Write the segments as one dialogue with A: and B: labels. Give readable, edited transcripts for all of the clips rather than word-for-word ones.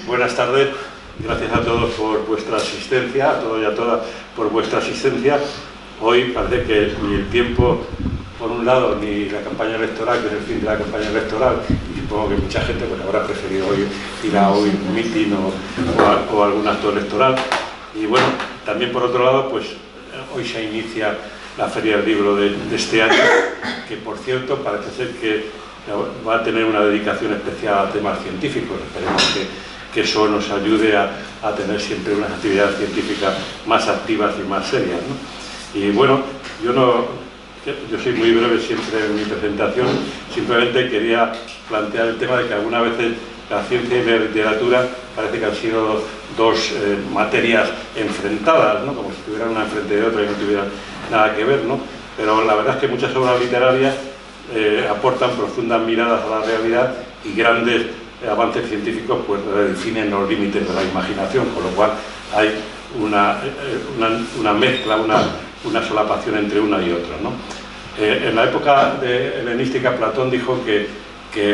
A: Buenas tardes, gracias a todos por vuestra asistencia, a todos y a todas por vuestra asistencia. Hoy parece que ni el tiempo, por un lado, ni la campaña electoral, que es el fin de la campaña electoral, y supongo que mucha gente pues, habrá preferido hoy ir a un mitin o algún acto electoral. Y bueno, también por otro lado, pues hoy se inicia la Feria del Libro de este año, que por cierto parece ser que va a tener una dedicación especial a temas científicos. Esperemos que eso nos ayude a tener siempre unas actividades científicas más activas y más serias, ¿no? Y bueno, yo soy muy breve siempre en mi presentación, simplemente quería plantear el tema de que algunas veces la ciencia y la literatura parece que han sido dos materias enfrentadas, ¿no? Como si estuvieran una enfrente de otra y no tuvieran nada que ver, ¿no? Pero la verdad es que muchas obras literarias aportan profundas miradas a la realidad y grandes avances científicos pues redefinen los límites de la imaginación, con lo cual hay una mezcla, una solapación entre una y otra, ¿no? En la época helenística Platón dijo que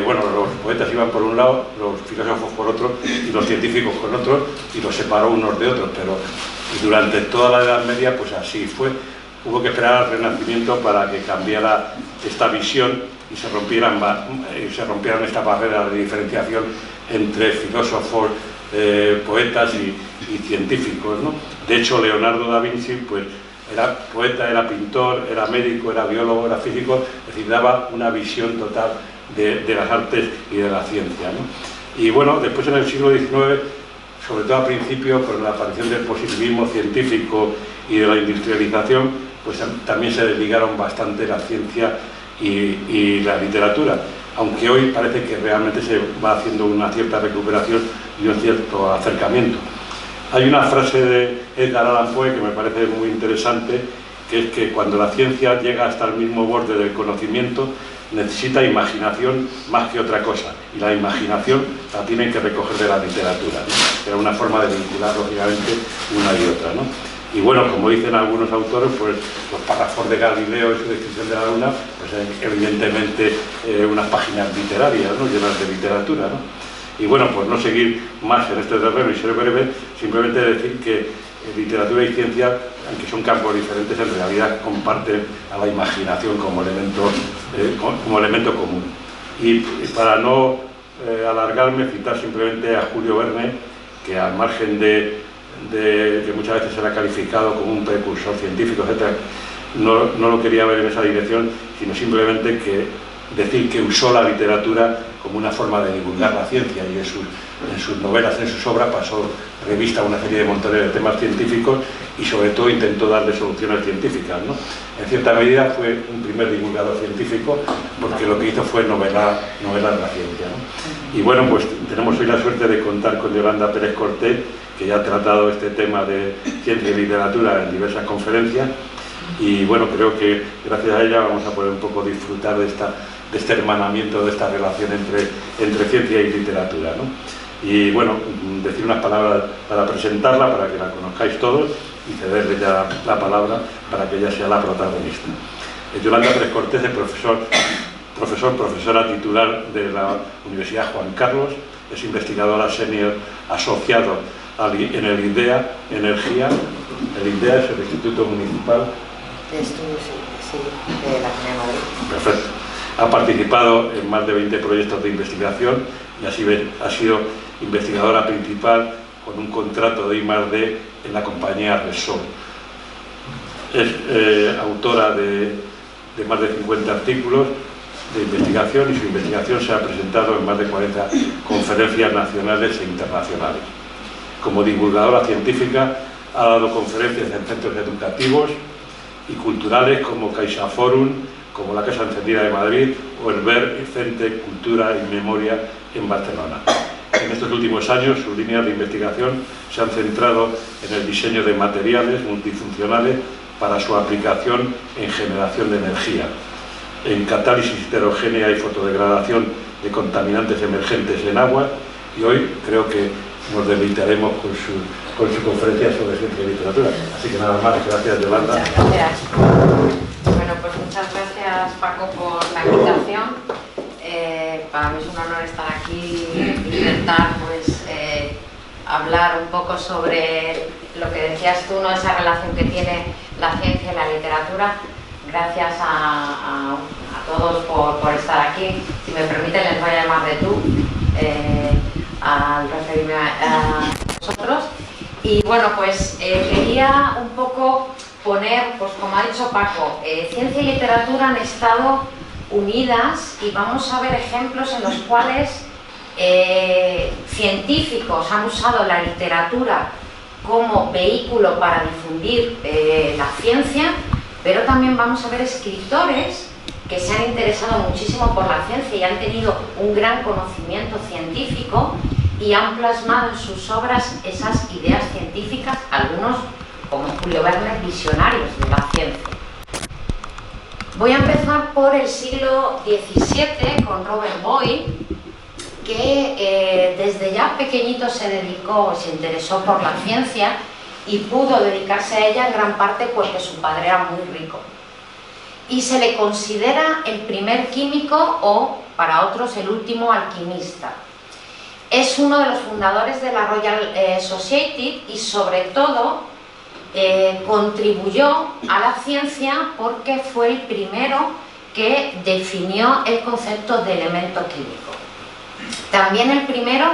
A: bueno, los poetas iban por un lado, los filósofos por otro y los científicos con otro, y los separó unos de otros, pero durante toda la Edad Media pues así fue. Hubo que esperar al Renacimiento para que cambiara esta visión y se rompieran estas barreras de diferenciación entre filósofos, poetas y científicos, ¿no? De hecho, Leonardo da Vinci pues, era poeta, era pintor, era médico, era biólogo, era físico, es decir, daba una visión total de las artes y de la ciencia, ¿no? Y bueno, después en el siglo XIX, sobre todo al principio, con la aparición del positivismo científico y de la industrialización, pues también se desligaron bastante la ciencia y la literatura, aunque hoy parece que realmente se va haciendo una cierta recuperación y un cierto acercamiento. Hay una frase de Edgar Allan Poe que me parece muy interesante, que es que cuando la ciencia llega hasta el mismo borde del conocimiento, necesita imaginación más que otra cosa, y la imaginación la tienen que recoger de la literatura, ¿no? Era una forma de vincular, lógicamente, una y otra, ¿no? Y bueno, como dicen algunos autores, pues los párrafos de Galileo y su descripción de la Luna, pues evidentemente unas páginas literarias, ¿no? Llenas de literatura, ¿no? Y bueno, pues no seguir más en este terreno y ser breve, simplemente decir que literatura y ciencia, aunque son campos diferentes, en realidad comparten a la imaginación como elemento común. Y para no alargarme, citar simplemente a Julio Verne, que al margen de que muchas veces será calificado como un precursor científico, etc., no lo quería ver en esa dirección, sino simplemente decir que usó la literatura como una forma de divulgar la ciencia, y en sus novelas, en sus obras, pasó revista a una serie de montones de temas científicos y sobre todo intentó darle soluciones científicas, ¿no? En cierta medida fue un primer divulgador científico, porque lo que hizo fue novelar la ciencia, ¿no? Y bueno, pues tenemos hoy la suerte de contar con Yolanda Pérez Cortés, que ya ha tratado este tema de ciencia y literatura en diversas conferencias, y bueno, creo que gracias a ella vamos a poder un poco disfrutar de este hermanamiento, de esta relación entre ciencia y literatura, ¿no? Y bueno, decir unas palabras para presentarla, para que la conozcáis todos, y cederle ya la palabra para que ella sea la protagonista. Yolanda Pérez Cortés es profesora titular de la Universidad Juan Carlos, es investigadora senior asociado en el IDEA Energía. El IDEA es el Instituto Municipal
B: de Estudios de la Comunidad de Madrid.
A: Perfecto. Ha participado en más de 20 proyectos de investigación y ha sido investigadora principal con un contrato de I+D en la compañía Repsol. Es autora de más de 50 artículos de investigación, y su investigación se ha presentado en más de 40 conferencias nacionales e internacionales. Como divulgadora científica ha dado conferencias en centros educativos y culturales como CaixaForum, como la Casa Encendida de Madrid o el VER Centre Cultura y Memoria en Barcelona. En estos últimos años, sus líneas de investigación se han centrado en el diseño de materiales multifuncionales para su aplicación en generación de energía, en catálisis heterogénea y fotodegradación de contaminantes emergentes en agua, y hoy creo que nos deleitaremos con su conferencia sobre ciencia y literatura. Así que nada más, gracias Yolanda.
B: Muchas gracias. Bueno, pues muchas gracias Paco por la invitación. Para mí es un honor estar aquí e intentar pues hablar un poco sobre lo que decías tú, ¿no? Esa relación que tiene la ciencia y la literatura. Gracias a todos por estar aquí. Si me permiten, les voy a llamar de tú al referirme a vosotros. Y bueno, pues quería un poco poner, pues como ha dicho Paco, ciencia y literatura han estado unidas y vamos a ver ejemplos en los cuales científicos han usado la literatura como vehículo para difundir la ciencia, pero también vamos a ver escritores que se han interesado muchísimo por la ciencia y han tenido un gran conocimiento científico y han plasmado en sus obras esas ideas científicas, algunos, como Julio Verne, visionarios de la ciencia. Voy a empezar por el siglo XVII con Robert Boyle, que desde ya pequeñito se interesó por la ciencia y pudo dedicarse a ella en gran parte porque su padre era muy rico. Y se le considera el primer químico o, para otros, el último alquimista. Es uno de los fundadores de la Royal Society y, sobre todo, contribuyó a la ciencia porque fue el primero que definió el concepto de elemento químico. También el primero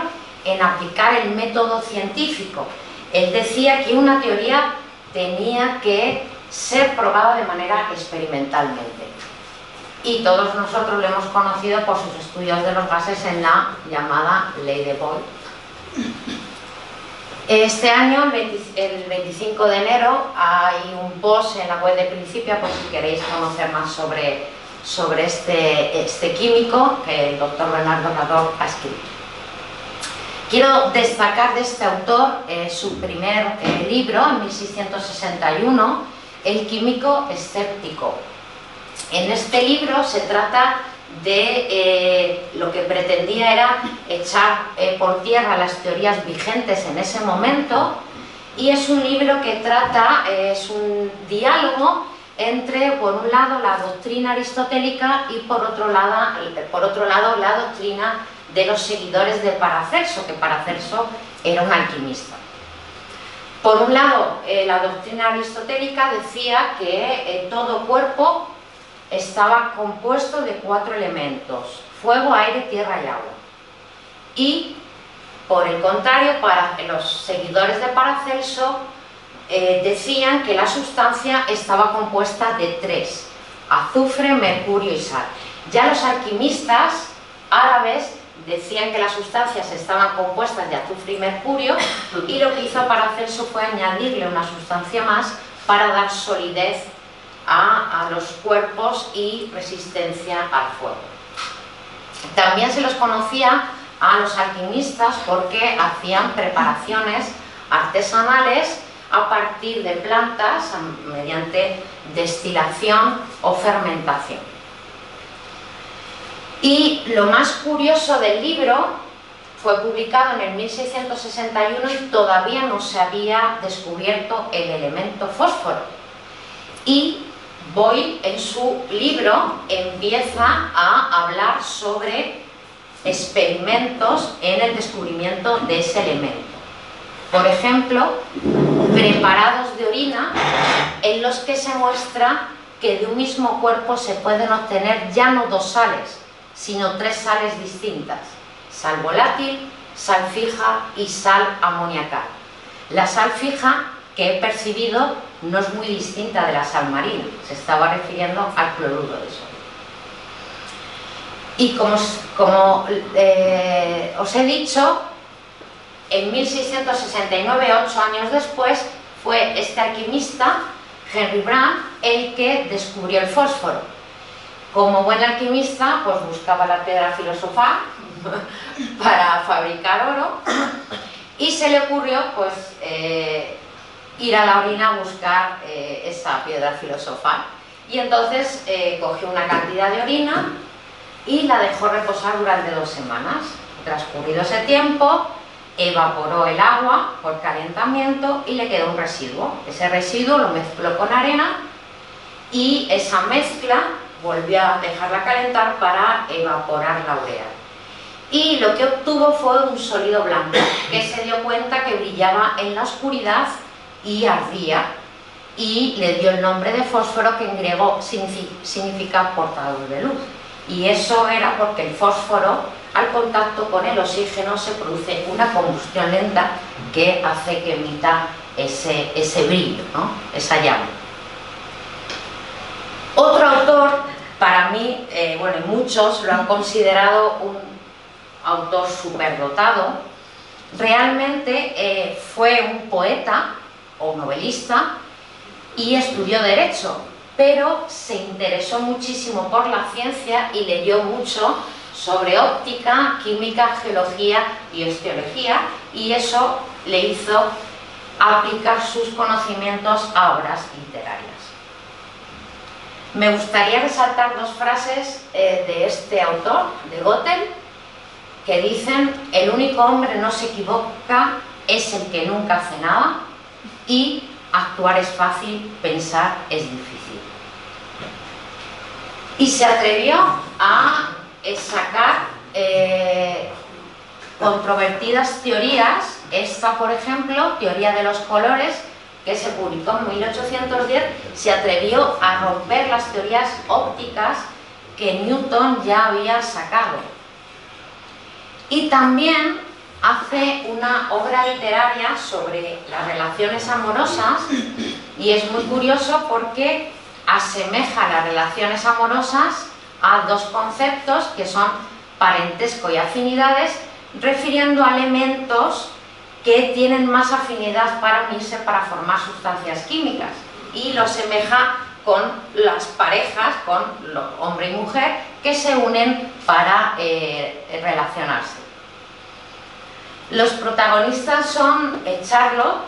B: en aplicar el método científico. Él decía que una teoría tenía que ser probada de manera experimentalmente. Y todos nosotros lo hemos conocido por sus estudios de los gases en la llamada Ley de Boyle. Este año, el 25 de enero, hay un post en la web de Principia por si queréis conocer más sobre este químico que el doctor Bernardo Cador ha escrito. Quiero destacar de este autor su primer libro, en 1661, El químico escéptico. En este libro se trata de lo que pretendía era echar por tierra las teorías vigentes en ese momento, y es un libro que trata, es un diálogo entre, por un lado, la doctrina aristotélica y por otro lado la doctrina de los seguidores de Paracelso, que Paracelso era un alquimista. Por un lado, la doctrina aristotélica decía que todo cuerpo estaba compuesto de 4 elementos: fuego, aire, tierra y agua. Y, por el contrario, para los seguidores de Paracelso decían que la sustancia estaba compuesta de 3: azufre, mercurio y sal. Ya los alquimistas árabes decían que las sustancias estaban compuestas de azufre y mercurio, y lo que hizo Paracelso fue añadirle una sustancia más para dar solidez a los cuerpos y resistencia al fuego. También se los conocía a los alquimistas porque hacían preparaciones artesanales a partir de plantas mediante destilación o fermentación. Y lo más curioso del libro, fue publicado en el 1661 y todavía no se había descubierto el elemento fósforo. Y Boyle, en su libro, empieza a hablar sobre experimentos en el descubrimiento de ese elemento. Por ejemplo, preparados de orina en los que se muestra que de un mismo cuerpo se pueden obtener ya no 2 sales, sino 3 sales distintas: sal volátil, sal fija y sal amoniacal. La sal fija, que he percibido, no es muy distinta de la sal marina, se estaba refiriendo al cloruro de sodio. Y como os he dicho, en 1669, 8 años después, fue este alquimista, Henry Brand, el que descubrió el fósforo. Como buen alquimista, pues buscaba la piedra filosofal para fabricar oro, y se le ocurrió pues ir a la orina a buscar esa piedra filosofal, y entonces cogió una cantidad de orina y la dejó reposar durante 2 semanas. Transcurrido ese tiempo, evaporó el agua por calentamiento y le quedó un residuo. Ese residuo lo mezcló con arena y esa mezcla volvió a dejarla calentar para evaporar la urea. y lo que obtuvo fue un sólido blanco, que se dio cuenta que brillaba en la oscuridad y ardía, y le dio el nombre de fósforo, que en griego significa portador de luz. Y eso era porque el fósforo, al contacto con el oxígeno, se produce una combustión lenta que hace que emita ese brillo, ¿no? Esa llama. Otro autor, para mí, bueno, muchos lo han considerado un autor superdotado, realmente fue un poeta o novelista y estudió Derecho, pero se interesó muchísimo por la ciencia y leyó mucho sobre óptica, química, geología y osteología, y eso le hizo aplicar sus conocimientos a obras literarias. Me gustaría resaltar dos frases de este autor, de Gödel, que dicen: el único hombre no se equivoca es el que nunca hace nada, y actuar es fácil, pensar es difícil. Y se atrevió a sacar controvertidas teorías. Esta, por ejemplo, teoría de los colores, que se publicó en 1810, se atrevió a romper las teorías ópticas que Newton ya había sacado. Y también hace una obra literaria sobre las relaciones amorosas, y es muy curioso porque asemeja las relaciones amorosas a dos conceptos que son parentesco y afinidades, refiriendo a elementos que tienen más afinidad para unirse para formar sustancias químicas, y lo asemeja con las parejas, con hombre y mujer, que se unen para relacionarse. Los protagonistas son Charlotte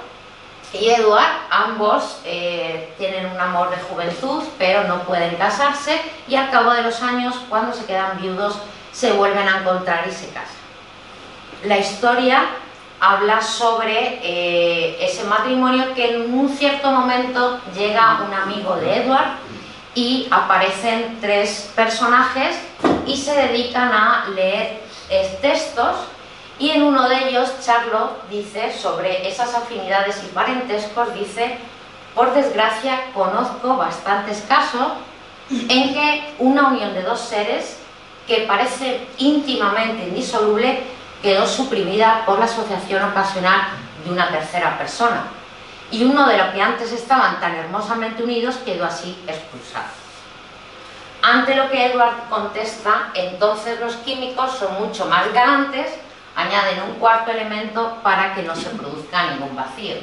B: y Edward. Ambos tienen un amor de juventud, pero no pueden casarse, y al cabo de los años, cuando se quedan viudos, se vuelven a encontrar y se casan. La historia habla sobre ese matrimonio, que en un cierto momento llega un amigo de Edward y aparecen tres personajes y se dedican a leer textos, y en uno de ellos Charlotte dice sobre esas afinidades y parentescos, dice: por desgracia conozco bastantes casos en que una unión de dos seres que parece íntimamente indisoluble quedó suprimida por la asociación ocasional de una tercera persona, y uno de los que antes estaban tan hermosamente unidos quedó así expulsado. Ante lo que Edward contesta: entonces los químicos son mucho más galantes, añaden un cuarto elemento para que no se produzca ningún vacío.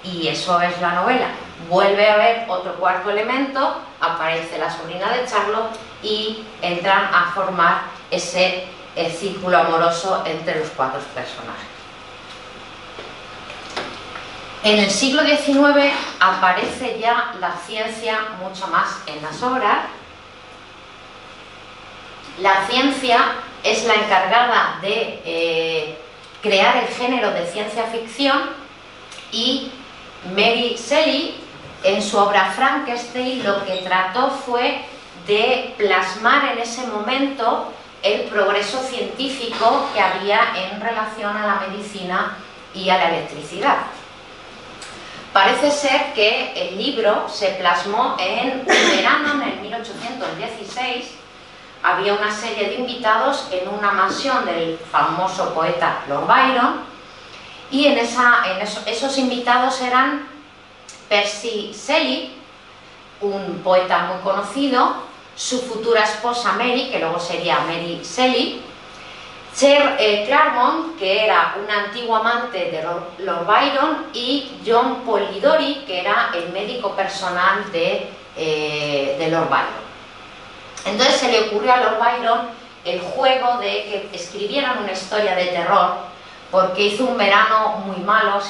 B: Y eso es la novela. Vuelve a haber otro cuarto elemento, aparece la sobrina de Charlotte y entran a formar ese círculo amoroso entre los cuatro personajes. En el siglo XIX aparece ya la ciencia mucho más en las obras. La ciencia es la encargada de crear el género de ciencia ficción, y Mary Shelley, en su obra Frankenstein, lo que trató fue de plasmar en ese momento el progreso científico que había en relación a la medicina y a la electricidad. Parece ser que el libro se plasmó en un verano, en el 1816, había una serie de invitados en una mansión del famoso poeta Lord Byron, y esos invitados eran Percy Shelley, un poeta muy conocido, su futura esposa Mary, que luego sería Mary Shelley, Claremont, que era un antiguo amante de Lord Byron, y John Polidori, que era el médico personal de Lord Byron. Entonces se le ocurrió a Lord Byron el juego de que escribieran una historia de terror, porque hizo un verano muy malo,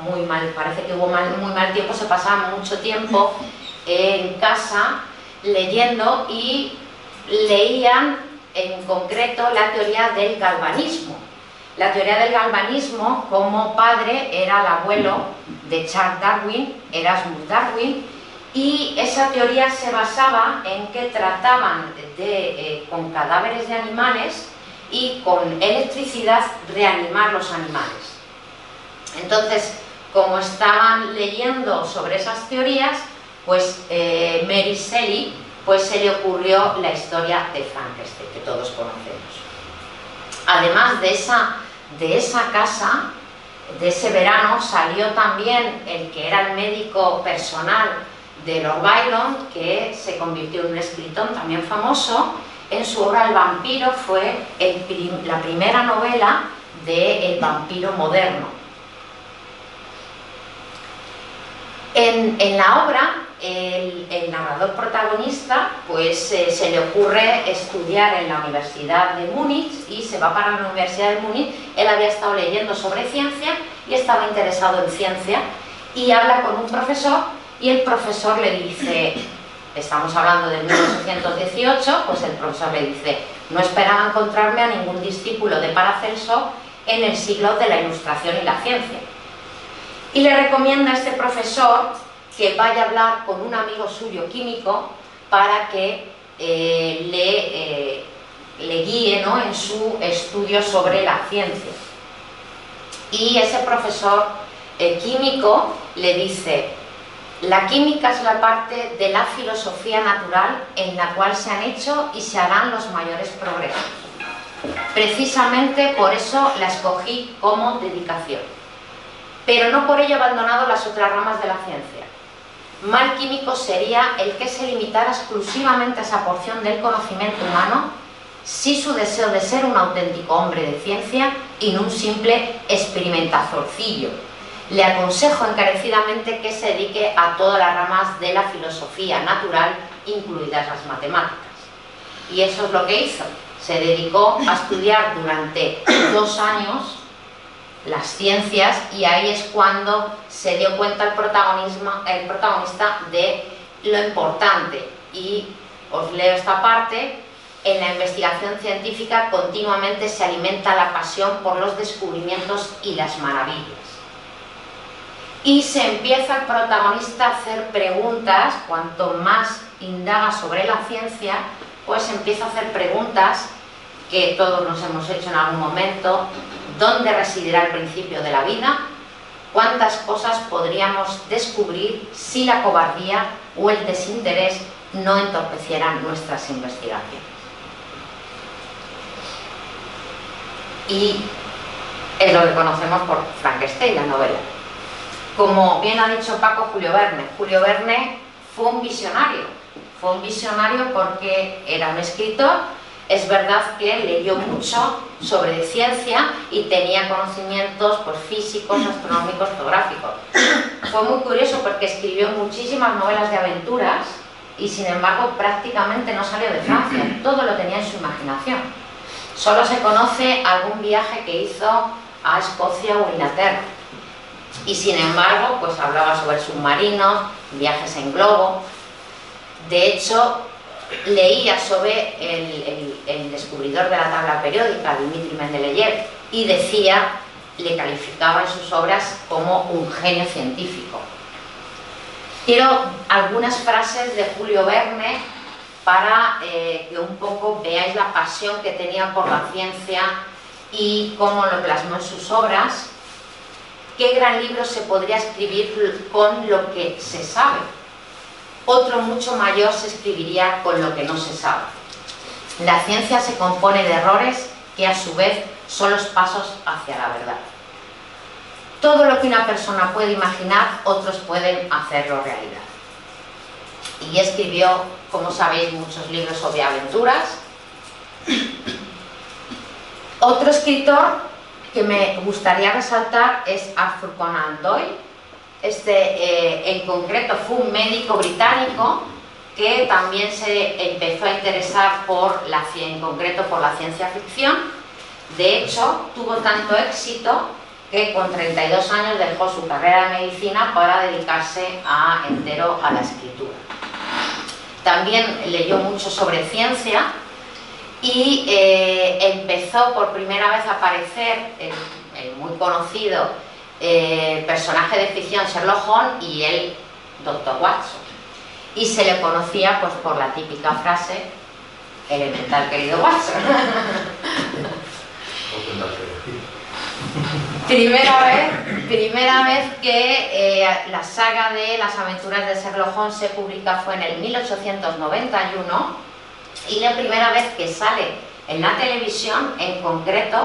B: muy mal, parece que hubo muy mal tiempo, se pasaba mucho tiempo en casa leyendo, y leían en concreto la teoría del galvanismo. La teoría del galvanismo, como padre era el abuelo de Charles Darwin, Erasmus Darwin, y esa teoría se basaba en que trataban con cadáveres de animales y con electricidad reanimar los animales. Entonces, como estaban leyendo sobre esas teorías, pues Mary Shelley pues se le ocurrió la historia de Frankenstein, que todos conocemos. Además de esa casa, de ese verano, salió también el que era el médico personal de Lord Byron, que se convirtió en un escritor también famoso. En su obra El vampiro fue la primera novela de El vampiro moderno. En la obra, el narrador protagonista pues se le ocurre estudiar en la Universidad de Múnich y se va para la Universidad de Múnich. Él había estado leyendo sobre ciencia y estaba interesado en ciencia, y habla con un profesor, y el profesor le dice, estamos hablando de 1818, pues el profesor le dice: no esperaba encontrarme a ningún discípulo de Paracelso en el siglo de la Ilustración y la ciencia. Y le recomienda a este profesor que vaya a hablar con un amigo suyo químico para que le guíe, ¿no?, en su estudio sobre la ciencia. Y ese profesor químico le dice: la química es la parte de la filosofía natural en la cual se han hecho y se harán los mayores progresos. Precisamente por eso la escogí como dedicación, pero no por ello he abandonado las otras ramas de la ciencia. Mal químico sería el que se limitara exclusivamente a esa porción del conocimiento humano, si su deseo de ser un auténtico hombre de ciencia y no un simple experimentazorcillo. Le aconsejo encarecidamente que se dedique a todas las ramas de la filosofía natural, incluidas las matemáticas. Y eso es lo que hizo. Se dedicó a estudiar durante 2 años las ciencias, y ahí es cuando se dio cuenta el protagonista de lo importante. Y os leo esta parte: en la investigación científica continuamente se alimenta la pasión por los descubrimientos y las maravillas. Y se empieza el protagonista a hacer preguntas. Cuanto más indaga sobre la ciencia, pues empieza a hacer preguntas que todos nos hemos hecho en algún momento. ¿Dónde residirá el principio de la vida? ¿Cuántas cosas podríamos descubrir si la cobardía o el desinterés no entorpecieran nuestras investigaciones? Y es lo que conocemos por Frankenstein, la novela. Como bien ha dicho Paco, Julio Verne fue un visionario. Fue un visionario porque era un escritor. Es verdad que leyó mucho sobre ciencia y tenía conocimientos pues, físicos, astronómicos, geográficos. Fue muy curioso porque escribió muchísimas novelas de aventuras y sin embargo prácticamente no salió de Francia. Todo lo tenía en su imaginación. Solo se conoce algún viaje que hizo a Escocia o Inglaterra. Y sin embargo pues hablaba sobre submarinos, viajes en globo. De hecho, leía sobre el descubridor de la tabla periódica, Dmitri Mendeleev, y le calificaba en sus obras como un genio científico. Quiero algunas frases de Julio Verne para que un poco veáis la pasión que tenía por la ciencia y cómo lo plasmó en sus obras. ¿Qué gran libro se podría escribir con lo que se sabe? Otro mucho mayor se escribiría con lo que no se sabe. La ciencia se compone de errores que a su vez son los pasos hacia la verdad. Todo lo que una persona puede imaginar, otros pueden hacerlo realidad. Y escribió, como sabéis, muchos libros sobre aventuras. Otro escritor que me gustaría resaltar es Arthur Conan Doyle. En concreto fue un médico británico que también se empezó a interesar en concreto por la ciencia ficción. De hecho, tuvo tanto éxito que con 32 años dejó su carrera de medicina para dedicarse entero a la escritura. También leyó mucho sobre ciencia y empezó por primera vez a aparecer el muy conocido personaje de ficción Sherlock Holmes y el Dr. Watson, y se le conocía pues por la típica frase: elemental, querido Watson. Primera vez que la saga de las aventuras de Sherlock Holmes se publica fue en el 1891 y la primera vez que sale en la televisión, en concreto,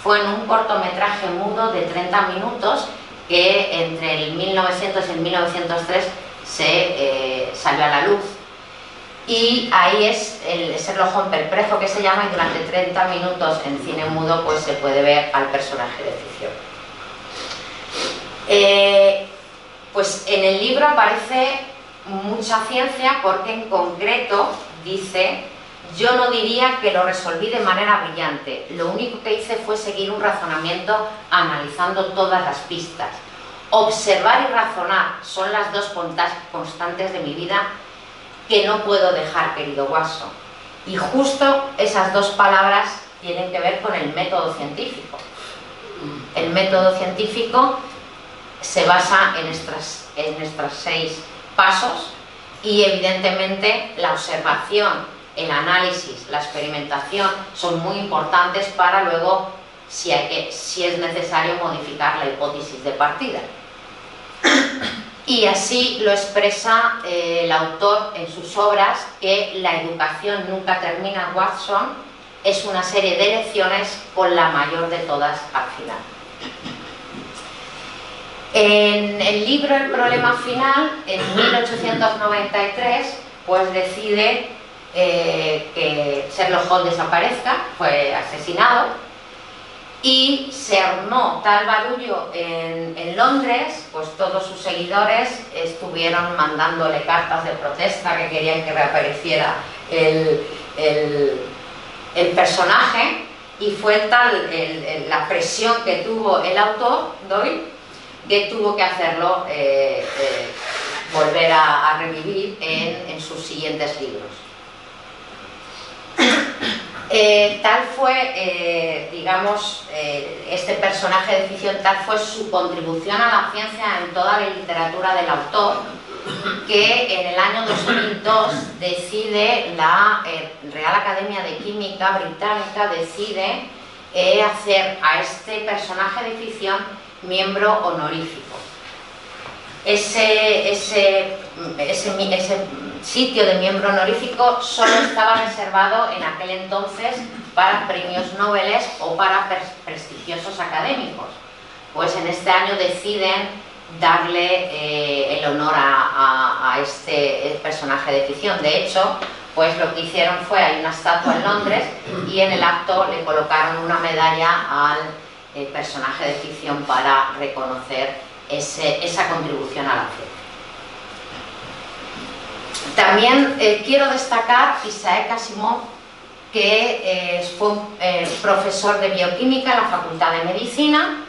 B: fue en un cortometraje mudo de 30 minutos que entre el 1900 y el 1903 se salió a la luz. Y ahí es el Sherlock Holmes perplejo que se llama, y durante 30 minutos en cine mudo pues se puede ver al personaje de ficción. Pues en el libro aparece mucha ciencia porque en concreto dice: yo no diría que lo resolví de manera brillante, lo único que hice fue seguir un razonamiento analizando todas las pistas. Observar y razonar son las dos constantes de mi vida que no puedo dejar, querido Watson. Y justo esas dos palabras tienen que ver con el método científico. El método científico se basa en estos 6 pasos y evidentemente la observación, el análisis, la experimentación son muy importantes para luego, si es necesario, modificar la hipótesis de partida. Y así lo expresa el autor en sus obras, que la educación nunca termina, Watson, es una serie de lecciones con la mayor de todas al final. En el libro El problema final, en 1893, pues decide que Sherlock Holmes desaparezca, fue asesinado, y se armó tal barullo en Londres, pues todos sus seguidores estuvieron mandándole cartas de protesta que querían que reapareciera el personaje, y fue tal la presión que tuvo el autor, Doyle, que tuvo que hacerlo volver a revivir en sus siguientes libros. Tal fue, digamos, este personaje de ficción, tal fue su contribución a la ciencia en toda la literatura del autor, que en el año 2002 decide la Real Academia de Química Británica decide hacer a este personaje de ficción miembro honorífico. Ese sitio de miembro honorífico solo estaba reservado en aquel entonces para premios Nobel o para prestigiosos académicos. Pues en este año deciden darle el honor a este personaje de ficción. De hecho, pues lo que hicieron fue, hay una estatua en Londres y en el acto le colocaron una medalla al personaje de ficción para reconocer esa contribución a la ciencia. También quiero destacar Isaac Asimov, que fue profesor de bioquímica en la Facultad de Medicina,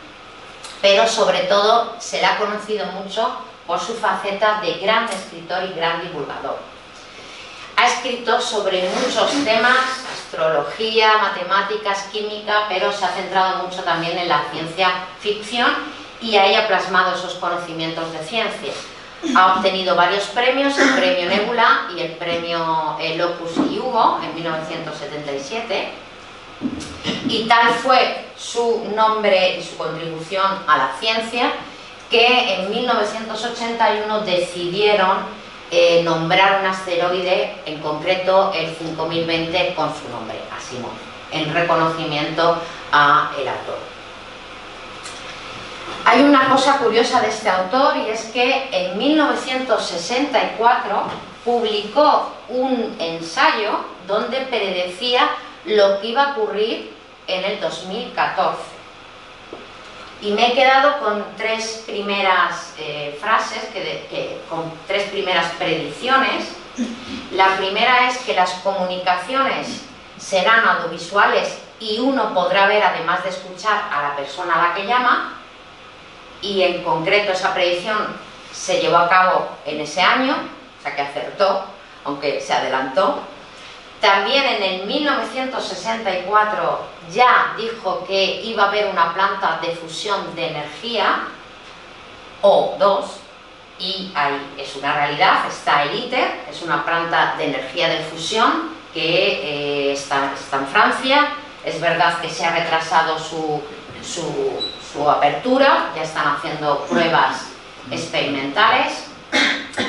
B: pero sobre todo se le ha conocido mucho por su faceta de gran escritor y gran divulgador. Ha escrito sobre muchos temas, astrología, matemáticas, química, pero se ha centrado mucho también en la ciencia ficción y ahí ha plasmado esos conocimientos de ciencia. Ha obtenido varios premios, el premio Nebula y el premio Locus y Hugo en 1977, y tal fue su nombre y su contribución a la ciencia que en 1981 decidieron nombrar un asteroide, en concreto el 5020, con su nombre, Asimov, en reconocimiento al autor. Hay una cosa curiosa de este autor, y es que en 1964 publicó un ensayo donde predecía lo que iba a ocurrir en el 2014. Y me he quedado con 3 primeras frases, con 3 primeras predicciones. La primera es que las comunicaciones serán audiovisuales y uno podrá ver, además de escuchar, a la persona a la que llama. Y en concreto esa predicción se llevó a cabo en ese año, o sea que acertó, aunque se adelantó. También en el 1964 ya dijo que iba a haber una planta de fusión de energía, o 2, y ahí es una realidad. Está el ITER, es una planta de energía de fusión que está en Francia. Es verdad que se ha retrasado su su apertura, ya están haciendo pruebas experimentales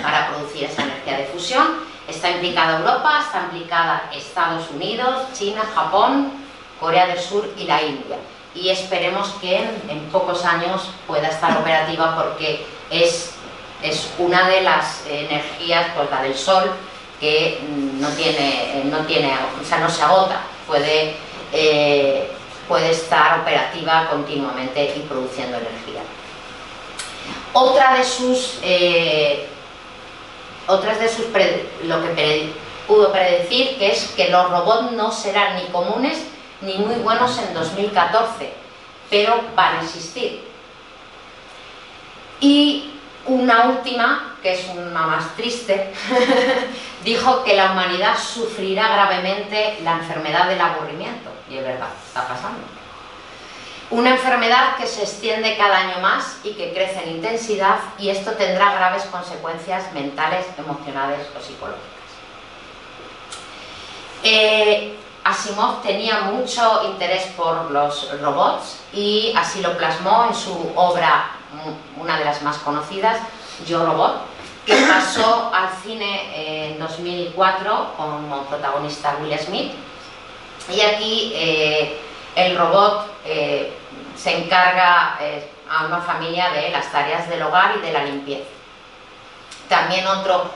B: para producir esa energía de fusión. Está implicada Europa, está implicada Estados Unidos, China, Japón, Corea del Sur y la India. Y esperemos que en pocos años pueda estar operativa, porque es una de las energías, pues la del sol, que no se agota, puede estar operativa continuamente y produciendo energía. Lo que pudo predecir, que es que los robots no serán ni comunes ni muy buenos en 2014, pero van a existir. Y una última, que es una más triste, dijo que la humanidad sufrirá gravemente la enfermedad del aburrimiento. Y es verdad, está pasando. Una enfermedad que se extiende cada año más y que crece en intensidad, y esto tendrá graves consecuencias mentales, emocionales o psicológicas. Asimov tenía mucho interés por los robots y así lo plasmó en su obra, una de las más conocidas, Yo, Robot, que pasó al cine en 2004 como protagonista Will Smith. Y aquí el robot se encarga a una familia de las tareas del hogar y de la limpieza. También otro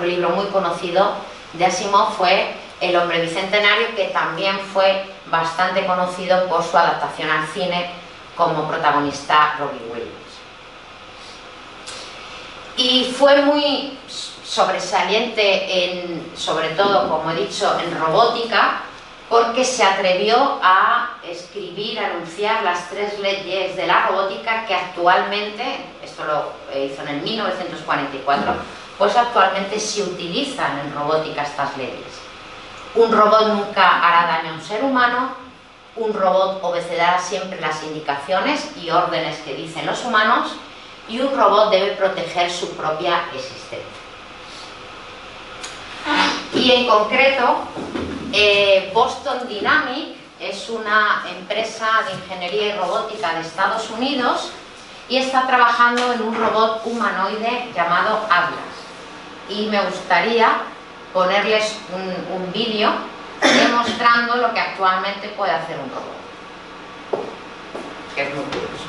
B: libro muy conocido de Asimov fue El hombre bicentenario, que también fue bastante conocido por su adaptación al cine como protagonista Robin Williams. Y fue muy sobresaliente, sobre todo, como he dicho, en robótica, porque se atrevió a escribir, a anunciar las 3 leyes de la robótica que actualmente, esto lo hizo en el 1944, pues actualmente se utilizan en robótica estas leyes. Un robot nunca hará daño a un ser humano, un robot obedecerá siempre las indicaciones y órdenes que dicen los humanos, y un robot debe proteger su propia existencia. Y en concreto, Boston Dynamics es una empresa de ingeniería y robótica de Estados Unidos y está trabajando en un robot humanoide llamado Atlas. Y me gustaría ponerles un vídeo demostrando lo que actualmente puede hacer un robot, que es muy curioso.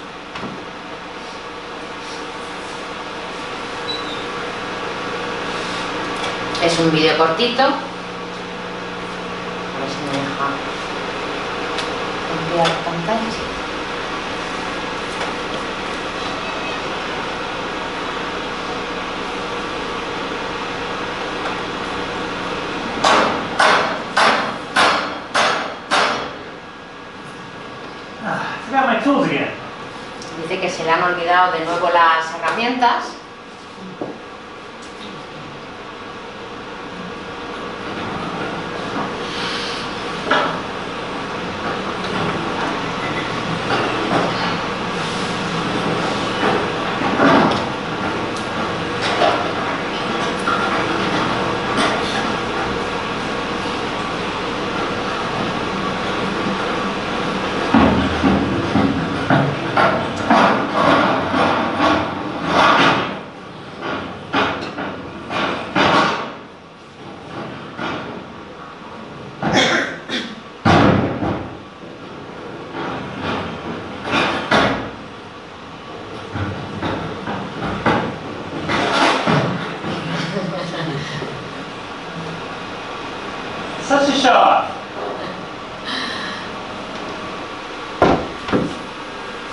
B: Es un vídeo cortito. A ver si me deja ampliar pantalla. Dice que se le han olvidado de nuevo las herramientas.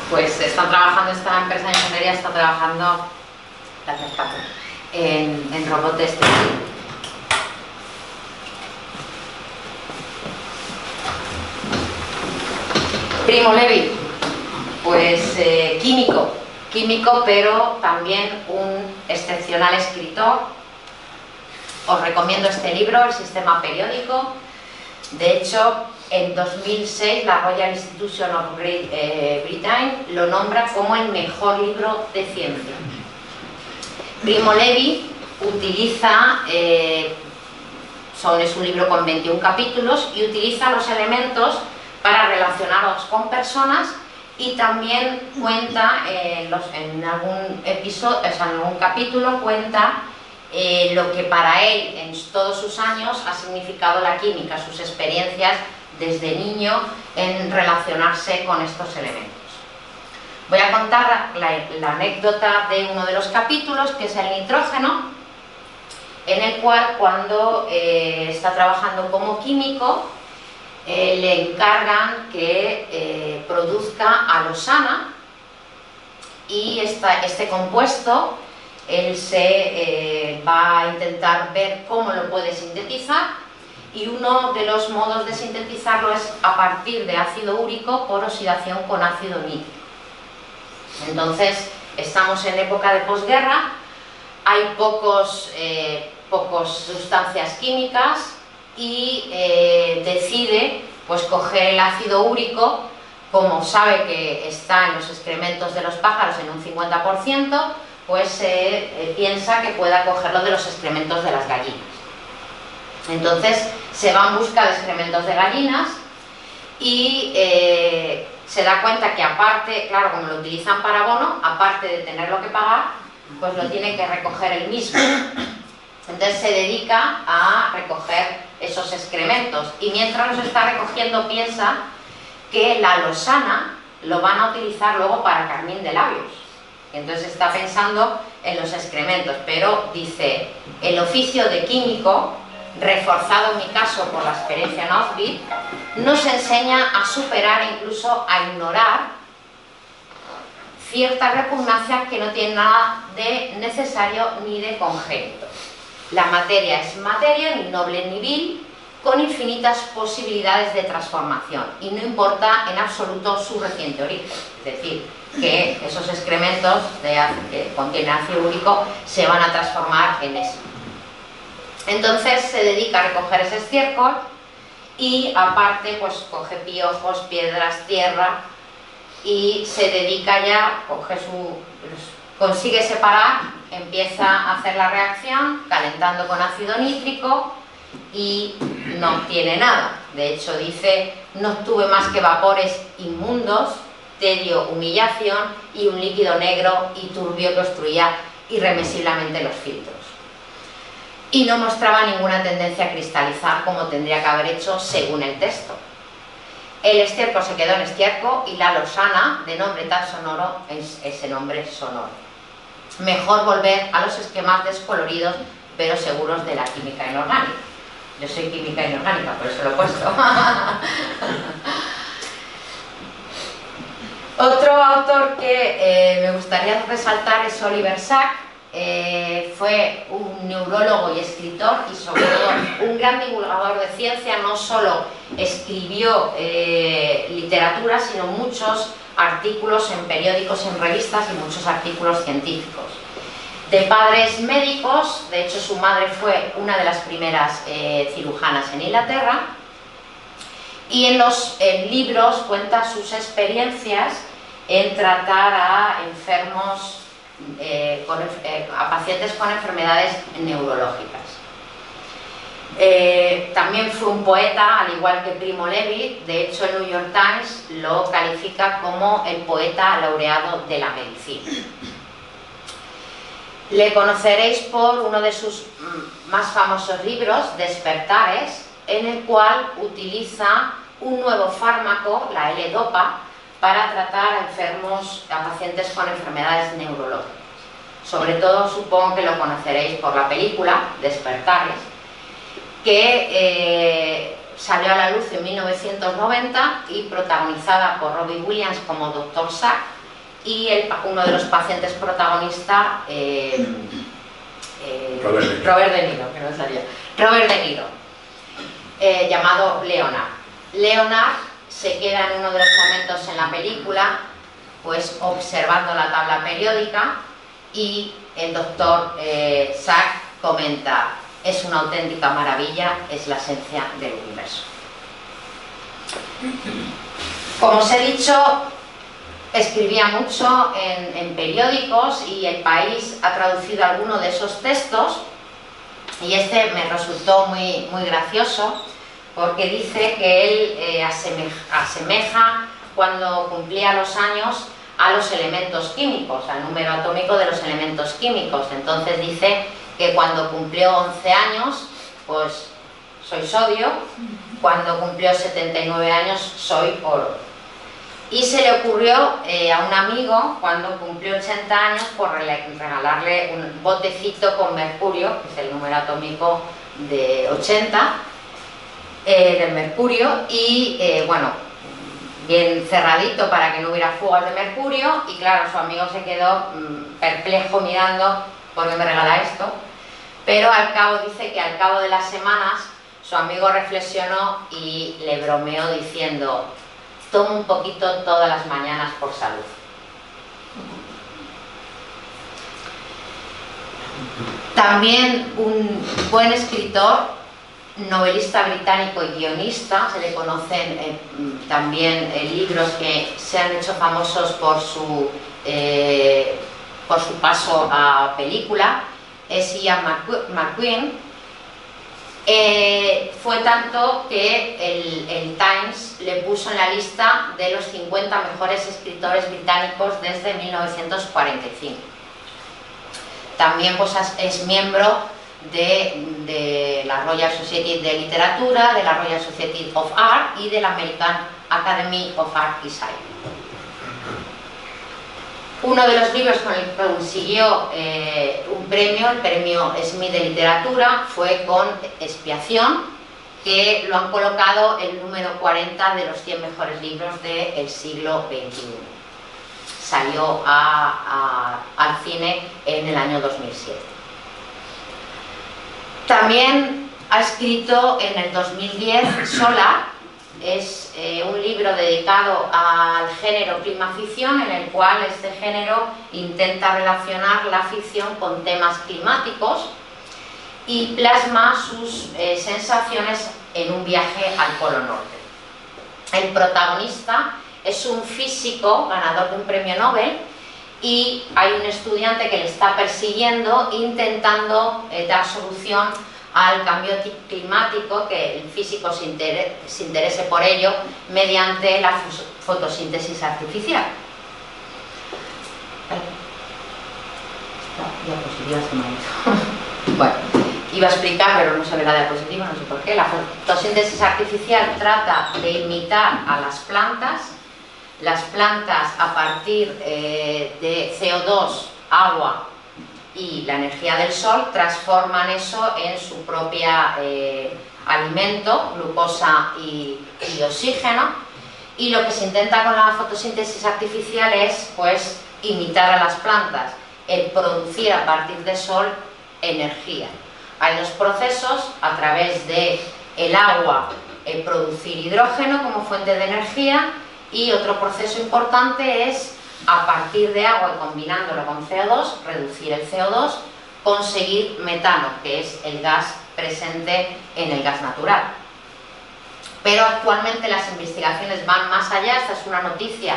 B: Pues están trabajando, esta empresa de ingeniería está trabajando en robots de este tipo. Primo Levi, pues químico, pero también un excepcional escritor. Os recomiendo este libro, El sistema periódico. De hecho, en 2006 la Royal Institution of Great Britain lo nombra como el mejor libro de ciencia. Primo Levi utiliza, es un libro con 21 capítulos y utiliza los elementos para relacionarlos con personas y también cuenta en algún episodio, o sea, en algún capítulo cuenta lo que para él en todos sus años ha significado la química, sus experiencias desde niño en relacionarse con estos elementos. Voy a contar la anécdota de uno de los capítulos, que es el nitrógeno, en el cual cuando está trabajando como químico le encargan que produzca alosana, y este compuesto él se va a intentar ver cómo lo puede sintetizar, y uno de los modos de sintetizarlo es a partir de ácido úrico por oxidación con ácido nítrico. Entonces estamos en época de posguerra, hay pocas sustancias químicas, y decide pues coger el ácido úrico, como sabe que está en los excrementos de los pájaros en un 50%, pues piensa que pueda cogerlo de los excrementos de las gallinas. Entonces se va en busca de excrementos de gallinas y se da cuenta que aparte, claro, como lo utilizan para abono, aparte de tenerlo que pagar, pues lo tiene que recoger él mismo. Entonces se dedica a recoger esos excrementos, y mientras los está recogiendo piensa que la alosana lo van a utilizar luego para carmín de labios. Entonces está pensando en los excrementos, pero dice, el oficio de químico, reforzado en mi caso por la experiencia en Auschwitz, nos enseña a superar e incluso a ignorar ciertas repugnancias que no tienen nada de necesario ni de congénito. La materia es materia, ni noble ni vil, con infinitas posibilidades de transformación, y no importa en absoluto su reciente origen. Es decir, que esos excrementos que contienen ácido úrico se van a transformar en eso. Entonces se dedica a recoger ese estiércol, y aparte pues coge piojos, piedras, tierra, y se dedica ya, consigue separar, empieza a hacer la reacción calentando con ácido nítrico, y no obtiene nada. De hecho dice, no obtuve más que vapores inmundos, tedio, humillación y un líquido negro y turbio que obstruía irremisiblemente los filtros. Y no mostraba ninguna tendencia a cristalizar como tendría que haber hecho según el texto. El estiércol se quedó en estiércol, y la alosana, de nombre tan sonoro, es ese nombre sonoro. Mejor volver a los esquemas descoloridos pero seguros de la química inorgánica. Yo soy química inorgánica, por eso lo he puesto. Otro autor que me gustaría resaltar es Oliver Sacks. Fue un neurólogo y escritor, y sobre todo un gran divulgador de ciencia. No solo escribió literatura, sino muchos artículos en periódicos, en revistas, y muchos artículos científicos. De padres médicos, de hecho su madre fue una de las primeras cirujanas en Inglaterra, y en los libros cuenta sus experiencias en tratar a enfermos, a pacientes con enfermedades neurológicas. También fue un poeta, al igual que Primo Levi. De hecho el New York Times lo califica como el poeta laureado de la medicina. Le conoceréis por uno de sus más famosos libros, Despertares, en el cual utiliza un nuevo fármaco, la L-Dopa, para tratar a enfermos, a pacientes con enfermedades neurológicas. Sobre todo supongo que lo conoceréis por la película Despertares, que salió a la luz en 1990 y protagonizada por Robin Williams como Dr. Sacks, y uno de los pacientes protagonistas, Robert De Niro, llamado Leonard. Leonard se queda en uno de los momentos en la película pues observando la tabla periódica, y el doctor Sacks comenta: es una auténtica maravilla, es la esencia del universo. Como os he dicho, escribía mucho en periódicos, y El País ha traducido algunos de esos textos, y este me resultó muy gracioso, porque dice que él asemeja cuando cumplía los años, a los elementos químicos, al número atómico de los elementos químicos. Entonces dice que cuando cumplió 11 años, pues soy sodio, cuando cumplió 79 años soy oro. Y se le ocurrió a un amigo, cuando cumplió 80 años, pues regalarle un botecito con mercurio, que es el número atómico de 80, del mercurio, y bueno, bien cerradito para que no hubiera fugas de mercurio, y claro, su amigo se quedó perplejo mirando por qué me regala esto, pero dice que al cabo de las semanas su amigo reflexionó y le bromeó diciendo: toma un poquito todas las mañanas por salud. También un buen escritor, novelista británico y guionista, se le conocen también libros que se han hecho famosos por su paso a película, es Ian McEwan. Fue tanto que el Times le puso en la lista de los 50 mejores escritores británicos desde 1945. También pues, es miembro de la Royal Society de Literatura, de la Royal Society of Art y de la American Academy of Art y Science. Uno de los libros con el que consiguió un premio, el premio Smith de Literatura, fue con Expiación, que lo han colocado el número 40 de los 100 mejores libros del siglo XXI. Salió al cine en el año 2007. También ha escrito en el 2010 Solar, es un libro dedicado al género climaficción, en el cual este género intenta relacionar la ficción con temas climáticos y plasma sus sensaciones en un viaje al Polo Norte. El protagonista es un físico ganador de un premio Nobel y hay un estudiante que le está persiguiendo intentando dar solución al cambio climático, que el físico se interese por ello mediante la fotosíntesis artificial. Bueno, iba a explicar, pero no se ve la diapositiva, no sé por qué. La fotosíntesis artificial trata de imitar a las plantas. Las plantas, a partir de CO2, agua y la energía del sol, transforman eso en su propia alimento, glucosa y oxígeno, y lo que se intenta con la fotosíntesis artificial es pues imitar a las plantas, el producir a partir de sol energía. Hay dos procesos: a través de el agua producir hidrógeno como fuente de energía, y otro proceso importante es, a partir de agua y combinándolo con CO2, reducir el CO2, conseguir metano, que es el gas presente en el gas natural. Pero actualmente las investigaciones van más allá. Esta es una noticia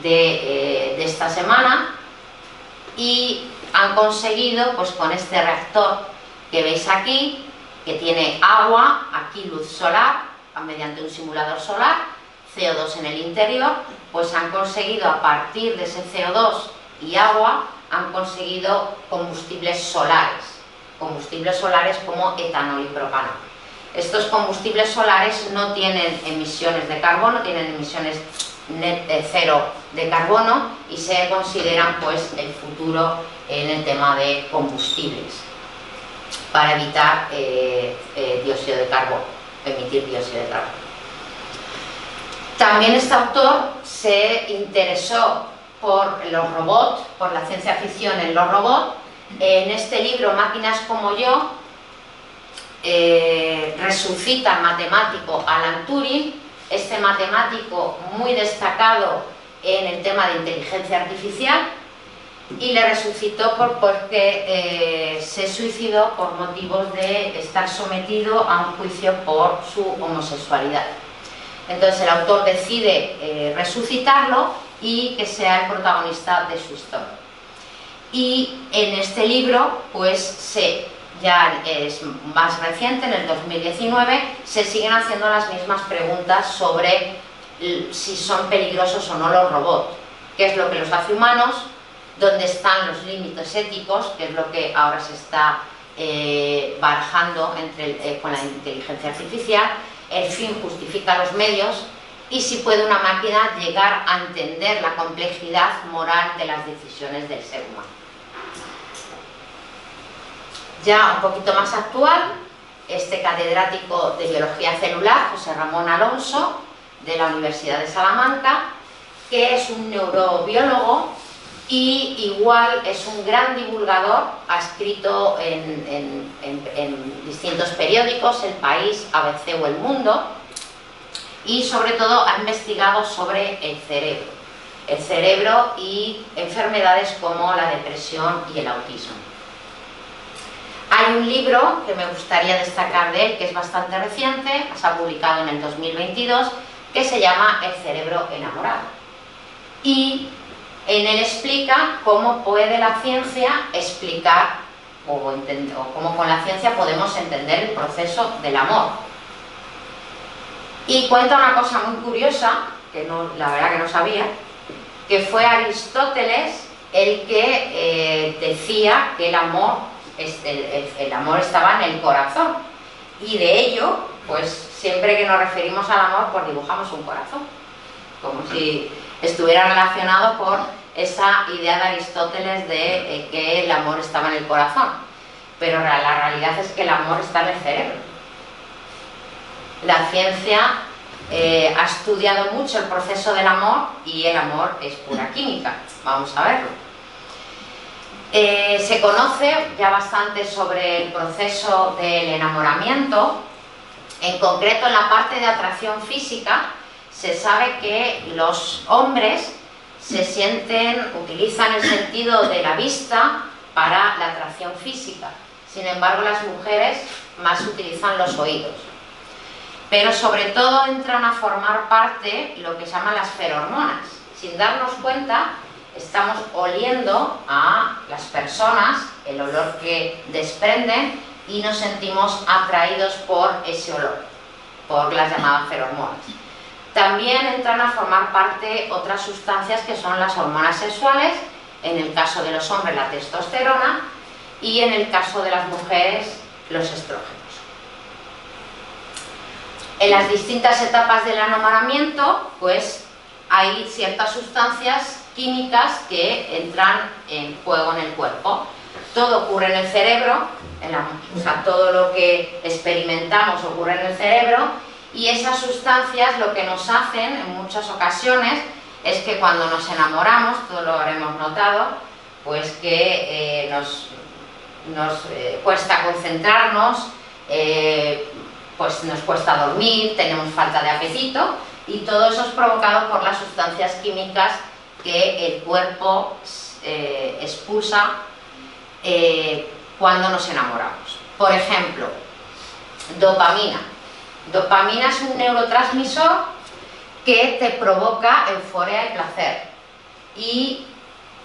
B: de esta semana, y han conseguido, pues con este reactor que veis aquí, que tiene agua, aquí luz solar, mediante un simulador solar, CO2 en el interior, pues han conseguido, a partir de ese CO2 y agua, han conseguido combustibles solares como etanol y propano. Estos combustibles solares no tienen emisiones de carbono, tienen emisiones cero de carbono, y se consideran pues el futuro en el tema de combustibles para evitar dióxido de carbono, emitir dióxido de carbono. También este autor se interesó por los robots, por la ciencia ficción en los robots. En este libro, Máquinas como yo, resucita al matemático Alan Turing, este matemático muy destacado en el tema de inteligencia artificial, y le resucitó porque se suicidó por motivos de estar sometido a un juicio por su homosexualidad. Entonces el autor decide resucitarlo y que sea el protagonista de su historia. Y en este libro, pues ya es más reciente, en el 2019, se siguen haciendo las mismas preguntas sobre si son peligrosos o no los robots, qué es lo que los hace humanos, dónde están los límites éticos, que es lo que ahora se está barajando con la inteligencia artificial, el fin justifica los medios, y si puede una máquina llegar a entender la complejidad moral de las decisiones del ser humano. Ya un poquito más actual, este catedrático de biología celular, José Ramón Alonso, de la Universidad de Salamanca, que es un neurobiólogo y igual es un gran divulgador, ha escrito en distintos periódicos, El País, ABC o El Mundo, y sobre todo ha investigado sobre el cerebro y enfermedades como la depresión y el autismo. Hay un libro que me gustaría destacar de él, que es bastante reciente, se ha publicado en el 2022, que se llama El cerebro enamorado. Y en él explica cómo puede la ciencia explicar, o cómo con la ciencia podemos entender el proceso del amor. Y cuenta una cosa muy curiosa, que la verdad que no sabía, que fue Aristóteles el que decía que el amor estaba en el corazón, y de ello, pues siempre que nos referimos al amor, pues dibujamos un corazón, como si estuviera relacionado con esa idea de Aristóteles de que el amor estaba en el corazón, pero la realidad es que el amor está en el cerebro. La ciencia ha estudiado mucho el proceso del amor, y el amor es pura química. Vamos a verlo. Se conoce ya bastante sobre el proceso del enamoramiento. En concreto, en la parte de atracción física, se sabe que los hombres utilizan el sentido de la vista para la atracción física. Sin embargo, las mujeres más utilizan los oídos. Pero sobre todo entran a formar parte lo que se llaman las ferormonas. Sin darnos cuenta, estamos oliendo a las personas, el olor que desprenden, y nos sentimos atraídos por ese olor, por las llamadas ferormonas. También entran a formar parte otras sustancias que son las hormonas sexuales, en el caso de los hombres la testosterona, y en el caso de las mujeres los estrógenos. En las distintas etapas del enamoramiento, pues hay ciertas sustancias químicas que entran en juego en el cuerpo. Todo ocurre en el cerebro, o sea, todo lo que experimentamos ocurre en el cerebro, y esas sustancias lo que nos hacen en muchas ocasiones es que cuando nos enamoramos, todo lo habremos notado, pues que nos cuesta concentrarnos, pues nos cuesta dormir, tenemos falta de apetito, y todo eso es provocado por las sustancias químicas que el cuerpo expulsa cuando nos enamoramos. Por ejemplo, dopamina. Dopamina es un neurotransmisor que te provoca euforia y placer, y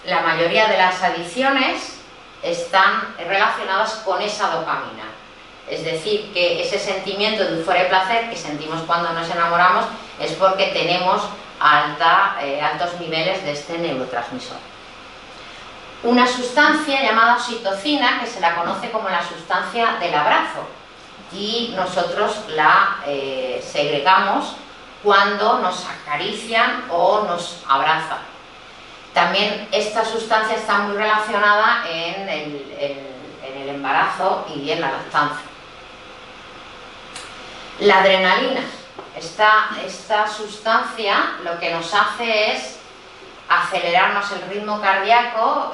B: la mayoría de las adicciones están relacionadas con esa dopamina. Es decir, que ese sentimiento de euforia y placer que sentimos cuando nos enamoramos es porque tenemos altos niveles de este neurotransmisor. Una sustancia llamada oxitocina, que se la conoce como la sustancia del abrazo, y nosotros la segregamos cuando nos acarician o nos abrazan. También esta sustancia está muy relacionada en el embarazo y en la lactancia. La adrenalina. Esta sustancia lo que nos hace es acelerarnos el ritmo cardíaco,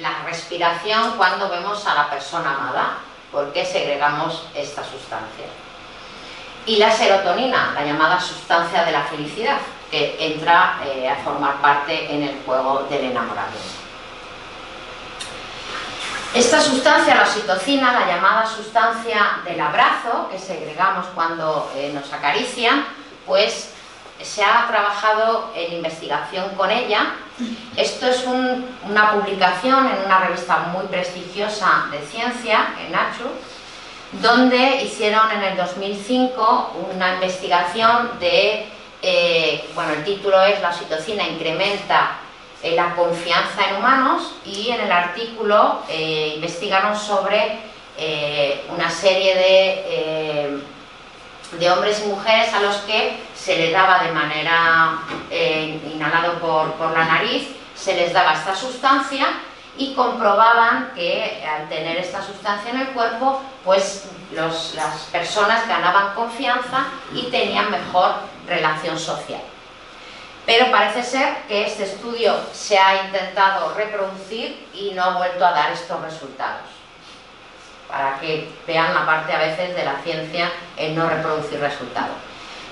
B: la respiración cuando vemos a la persona amada, porque segregamos esta sustancia. Y la serotonina, la llamada sustancia de la felicidad, que entra a formar parte en el juego del enamoramiento. Esta sustancia, la oxitocina, la llamada sustancia del abrazo, que segregamos cuando nos acarician, pues se ha trabajado en investigación con ella. Esto es una publicación en una revista muy prestigiosa de ciencia, en Nature, donde hicieron en el 2005 una investigación de bueno, el título es La oxitocina incrementa la confianza en humanos, y en el artículo investigaron sobre una serie de hombres y mujeres a los que se les daba de manera inhalado por la nariz, se les daba esta sustancia, y comprobaban que al tener esta sustancia en el cuerpo, pues las personas ganaban confianza y tenían mejor relación social. Pero parece ser que este estudio se ha intentado reproducir y no ha vuelto a dar estos resultados, para que vean la parte a veces de la ciencia en no reproducir resultados.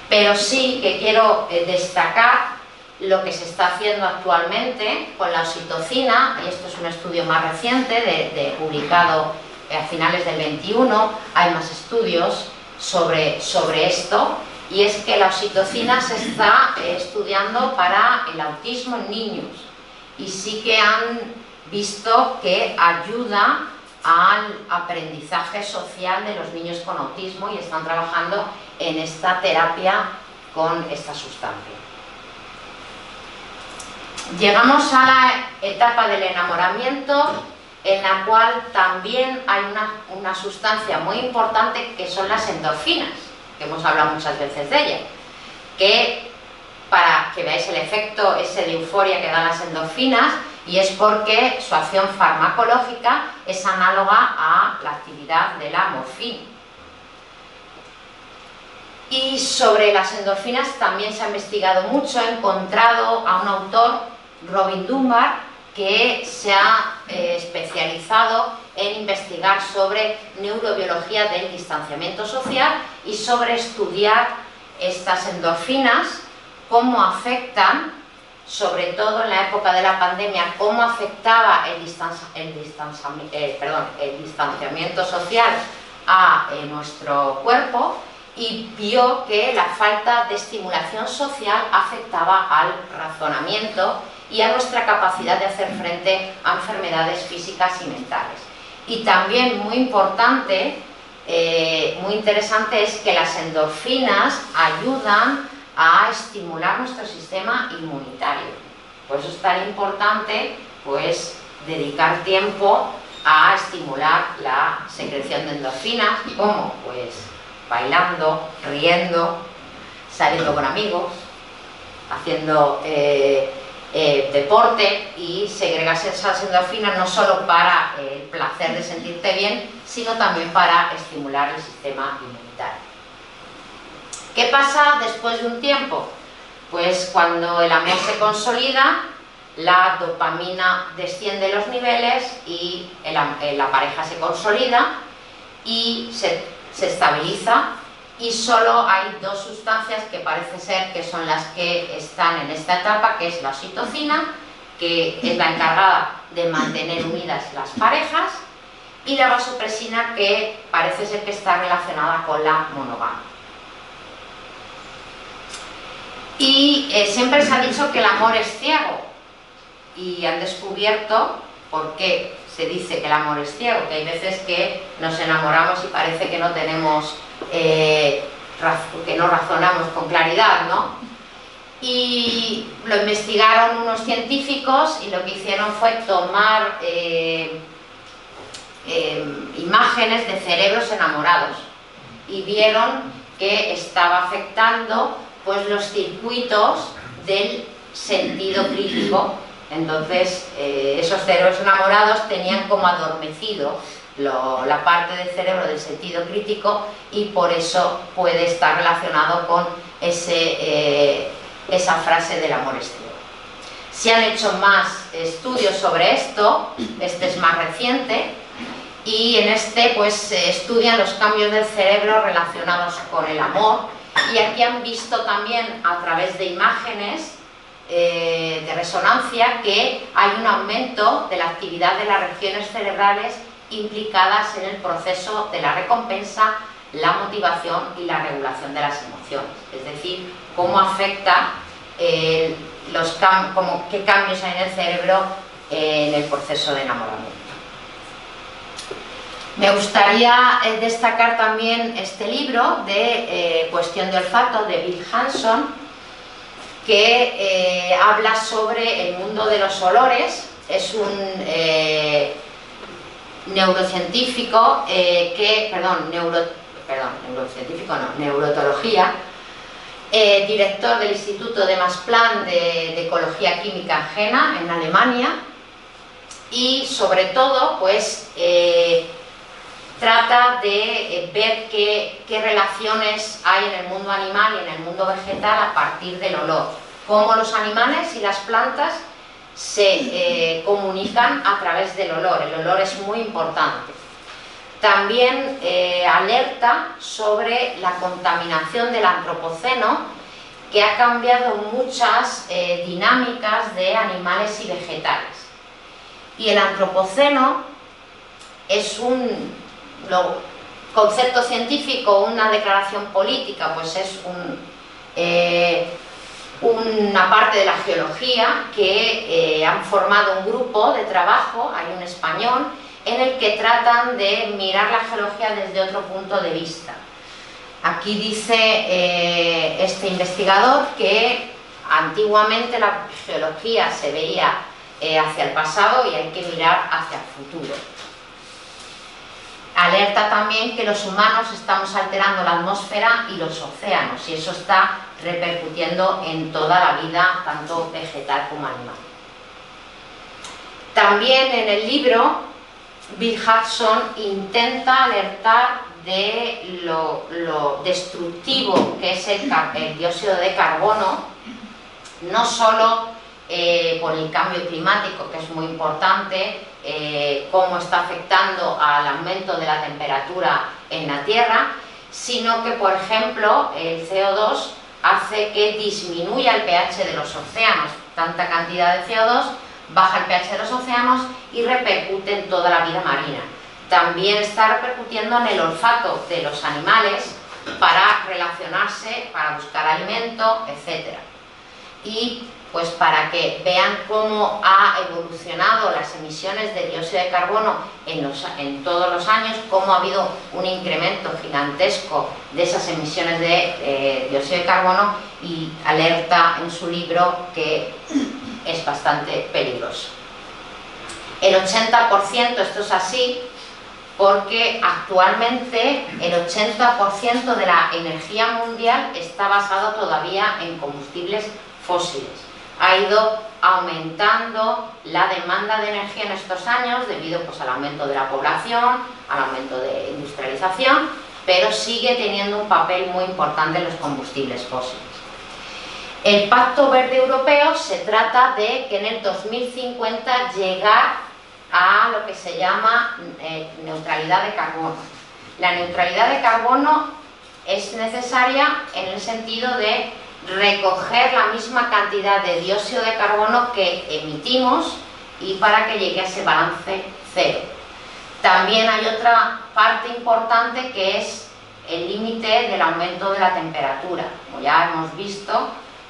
B: Pero sí que quiero destacar lo que se está haciendo actualmente con la oxitocina, y esto es un estudio más reciente, publicado a finales del 21, hay más estudios sobre esto, y es que la oxitocina se está estudiando para el autismo en niños, y sí que han visto que ayuda al aprendizaje social de los niños con autismo, y están trabajando en esta terapia con esta sustancia. Llegamos a la etapa del enamoramiento, en la cual también hay una sustancia muy importante, que son las endorfinas, que hemos hablado muchas veces de ellas, que para que veáis el efecto ese de euforia que dan las endorfinas, y es porque su acción farmacológica es análoga a la actividad de la morfina. Y sobre las endorfinas también se ha investigado mucho. He encontrado a un autor, Robin Dunbar, que se ha especializado en investigar sobre neurobiología del distanciamiento social y sobre estudiar estas endorfinas, cómo afectan, sobre todo en la época de la pandemia, cómo afectaba el distanciamiento social a nuestro cuerpo, y vio que la falta de estimulación social afectaba al razonamiento y a nuestra capacidad de hacer frente a enfermedades físicas y mentales. Y también muy importante, muy interesante, es que las endorfinas ayudan a estimular nuestro sistema inmunitario. Por eso es tan importante, pues, dedicar tiempo a estimular la secreción de endorfinas. ¿Cómo? Pues bailando, riendo, saliendo con amigos, haciendo deporte, y segregas esas endorfinas no solo para el placer de sentirte bien, sino también para estimular el sistema inmunitario. ¿Qué pasa después de un tiempo? Pues cuando el amor se consolida, la dopamina desciende los niveles y la pareja se consolida y se estabiliza, y solo hay dos sustancias que parece ser que son las que están en esta etapa, que es la oxitocina, que es la encargada de mantener unidas las parejas, y la vasopresina, que parece ser que está relacionada con la monogamia. Y siempre se ha dicho que el amor es ciego, y han descubierto por qué se dice que el amor es ciego, que hay veces que nos enamoramos y parece que no tenemos, que no razonamos con claridad, ¿no? Y lo investigaron unos científicos, y lo que hicieron fue tomar imágenes de cerebros enamorados, y vieron que estaba afectando, pues, los circuitos del sentido crítico. Entonces, esos cerebros enamorados tenían como adormecido la parte del cerebro del sentido crítico, y por eso puede estar relacionado con esa frase del amor es ciego. Se han hecho más estudios sobre esto, este es más reciente, y en este, pues, se estudian los cambios del cerebro relacionados con el amor, y aquí han visto también a través de imágenes de resonancia que hay un aumento de la actividad de las regiones cerebrales implicadas en el proceso de la recompensa, la motivación y la regulación de las emociones. Es decir, cómo afecta, qué cambios hay en el cerebro en el proceso de enamoramiento. Me gustaría destacar también este libro de Cuestión de olfato, de Bill Hanson, que habla sobre el mundo de los olores. Es un neurocientífico neurotología, director del Instituto de Max Planck de Ecología Química en Jena, en Alemania, y sobre todo pues trata de ver qué relaciones hay en el mundo animal y en el mundo vegetal a partir del olor, cómo los animales y las plantas se comunican a través del olor. El olor es muy importante. También alerta sobre la contaminación del antropoceno, que ha cambiado muchas dinámicas de animales y vegetales. Y el antropoceno es un concepto científico, una declaración política, pues es una parte de la geología que han formado un grupo de trabajo, hay un español, en el que tratan de mirar la geología desde otro punto de vista. Aquí dice este investigador que antiguamente la geología se veía hacia el pasado y hay que mirar hacia el futuro. Alerta también que los humanos estamos alterando la atmósfera y los océanos, y eso está repercutiendo en toda la vida, tanto vegetal como animal. También en el libro, Bill Hudson intenta alertar de lo destructivo que es el dióxido de carbono, no solo por el cambio climático, que es muy importante, cómo está afectando al aumento de la temperatura en la Tierra, sino que, por ejemplo, el CO2 hace que disminuya el pH de los océanos. Tanta cantidad de CO2 baja el pH de los océanos y repercute en toda la vida marina. También está repercutiendo en el olfato de los animales para relacionarse, para buscar alimento, etc. Y pues para que vean cómo ha evolucionado las emisiones de dióxido de carbono en todos los años, cómo ha habido un incremento gigantesco de esas emisiones de dióxido de carbono, y alerta en su libro que es bastante peligroso. El 80%, esto es así, porque actualmente el 80% de la energía mundial está basado todavía en combustibles fósiles. Ha ido aumentando la demanda de energía en estos años debido pues, al aumento de la población, al aumento de industrialización, pero sigue teniendo un papel muy importante en los combustibles fósiles. El Pacto Verde Europeo se trata de que en el 2050 llegar a lo que se llama neutralidad de carbono. La neutralidad de carbono es necesaria en el sentido de recoger la misma cantidad de dióxido de carbono que emitimos y para que llegue a ese balance cero. También hay otra parte importante que es el límite del aumento de la temperatura. Como ya hemos visto,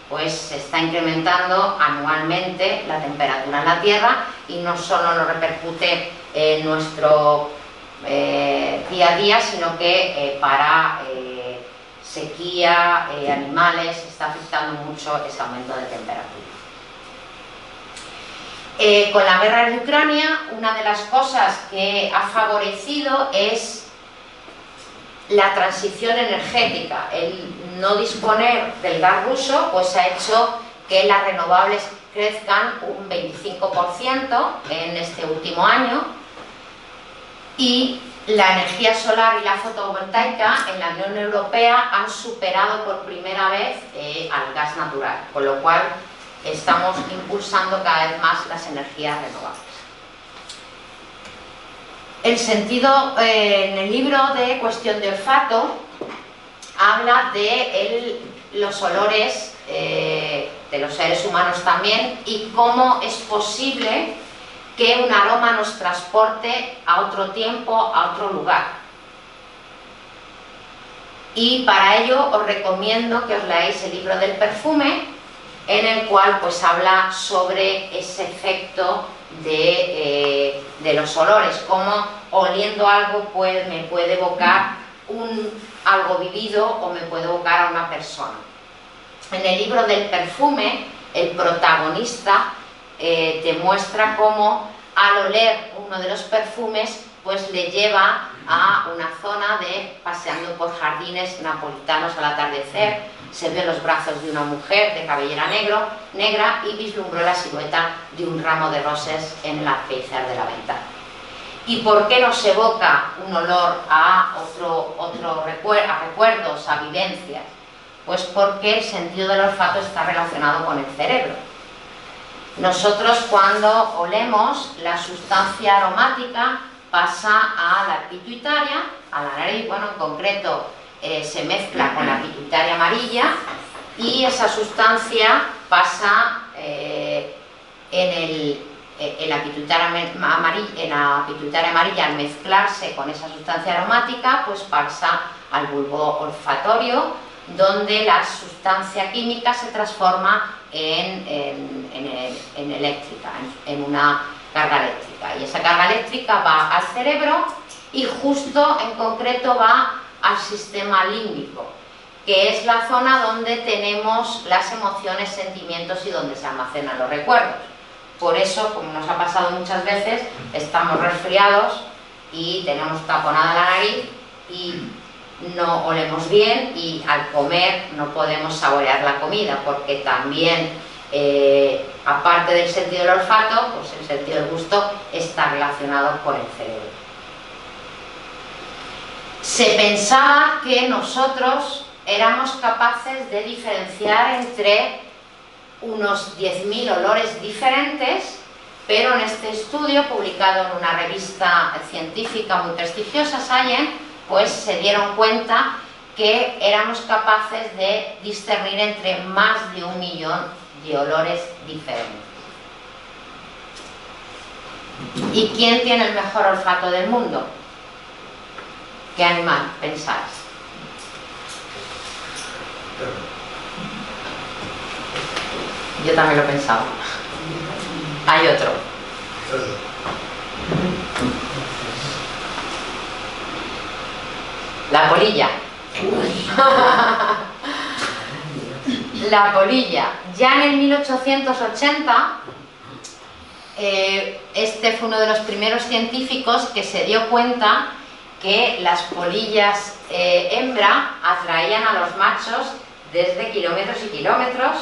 B: pues se está incrementando anualmente la temperatura en la Tierra y no solo nos repercute en nuestro día a día, sino que para sequía, animales, está afectando mucho ese aumento de temperatura. Con la guerra de Ucrania, una de las cosas que ha favorecido es la transición energética. El no disponer del gas ruso pues ha hecho que las renovables crezcan un 25% en este último año, y la energía solar y la fotovoltaica en la Unión Europea han superado por primera vez al gas natural, con lo cual estamos impulsando cada vez más las energías renovables. El sentido en el libro de Cuestión de olfato habla de los olores de los seres humanos también, y cómo es posible que un aroma nos transporte a otro tiempo, a otro lugar. Y para ello os recomiendo que os leáis el libro del perfume, en el cual pues habla sobre ese efecto de los olores, como oliendo algo me puede evocar algo vivido o me puede evocar a una persona. En el libro del perfume, el protagonista demuestra cómo al oler uno de los perfumes pues le lleva a una zona de paseando por jardines napolitanos al atardecer, se ven los brazos de una mujer de cabellera negra y vislumbró la silueta de un ramo de rosas en el alféizar de la ventana. ¿Y por qué nos evoca un olor a recuerdos, a vivencias? Pues porque el sentido del olfato está relacionado con el cerebro. Nosotros cuando olemos, la sustancia aromática pasa a la pituitaria, a la nariz, bueno, en concreto se mezcla con la pituitaria amarilla y esa sustancia pasa en la pituitaria amarilla, al mezclarse con esa sustancia aromática, pues pasa al bulbo olfatorio, donde la sustancia química se transforma en eléctrica, en una carga eléctrica, y esa carga eléctrica va al cerebro y justo en concreto va al sistema límbico, que es la zona donde tenemos las emociones, sentimientos y donde se almacenan los recuerdos. Por eso, como nos ha pasado muchas veces, estamos resfriados y tenemos taponada la nariz y no olemos bien, y al comer no podemos saborear la comida, porque también aparte del sentido del olfato, pues el sentido del gusto está relacionado con el cerebro. Se pensaba que nosotros éramos capaces de diferenciar entre unos 10.000 olores diferentes, pero en este estudio, publicado en una revista científica muy prestigiosa, Science, pues se dieron cuenta que éramos capaces de discernir entre más de 1 millón de olores diferentes. ¿Y quién tiene el mejor olfato del mundo? ¿Qué animal pensáis? Yo también lo pensaba. Hay otro. La polilla. La polilla. Ya en el 1880, este fue uno de los primeros científicos que se dio cuenta que las polillas hembra atraían a los machos desde kilómetros y kilómetros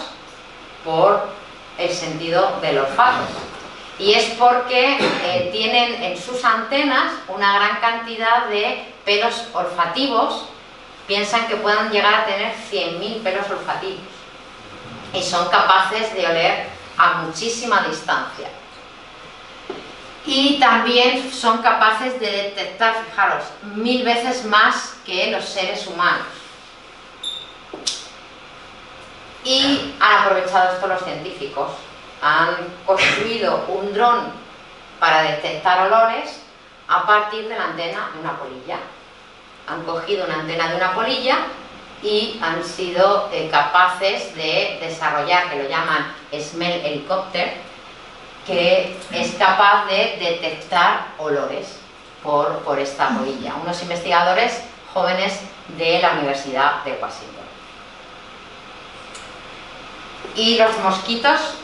B: por el sentido del olfato. Y es porque tienen en sus antenas una gran cantidad de pelos olfativos. Piensan que puedan llegar a tener 100.000 pelos olfativos y son capaces de oler a muchísima distancia. Y también son capaces de detectar, fijaros, 1000 veces más que los seres humanos. Y han aprovechado esto los científicos. Han construido un dron para detectar olores a partir de la antena de una polilla. Han cogido una antena de una polilla y han sido capaces de desarrollar, que lo llaman Smell Helicopter, que es capaz de detectar olores por esta polilla. Unos investigadores jóvenes de la Universidad de Washington. Y los mosquitos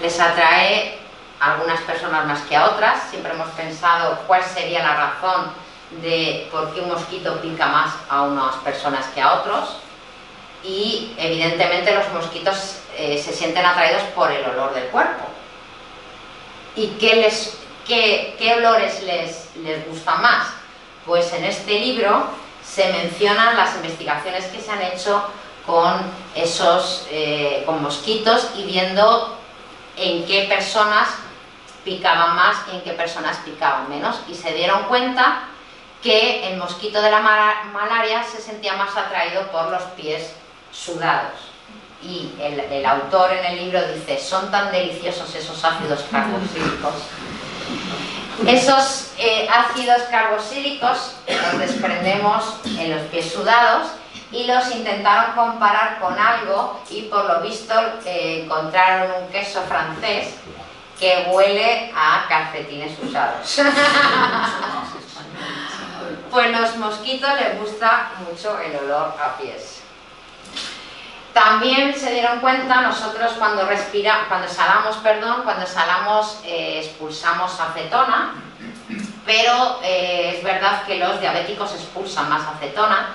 B: les atrae a algunas personas más que a otras. Siempre hemos pensado cuál sería la razón de por qué un mosquito pica más a unas personas que a otros, y evidentemente los mosquitos se sienten atraídos por el olor del cuerpo. ¿Y qué olores les gustan más? Pues en este libro se mencionan las investigaciones que se han hecho con con mosquitos, y viendo en qué personas picaban más y en qué personas picaban menos, y se dieron cuenta que el mosquito de la malaria se sentía más atraído por los pies sudados. Y el autor en el libro dice: son tan deliciosos esos ácidos carboxílicos. Esos ácidos carboxílicos los desprendemos en los pies sudados, y los intentaron comparar con algo, y por lo visto encontraron un queso francés que huele a calcetines usados. Pues los mosquitos les gusta mucho el olor a pies. También se dieron cuenta, nosotros cuando exhalamos, expulsamos acetona, pero es verdad que los diabéticos expulsan más acetona,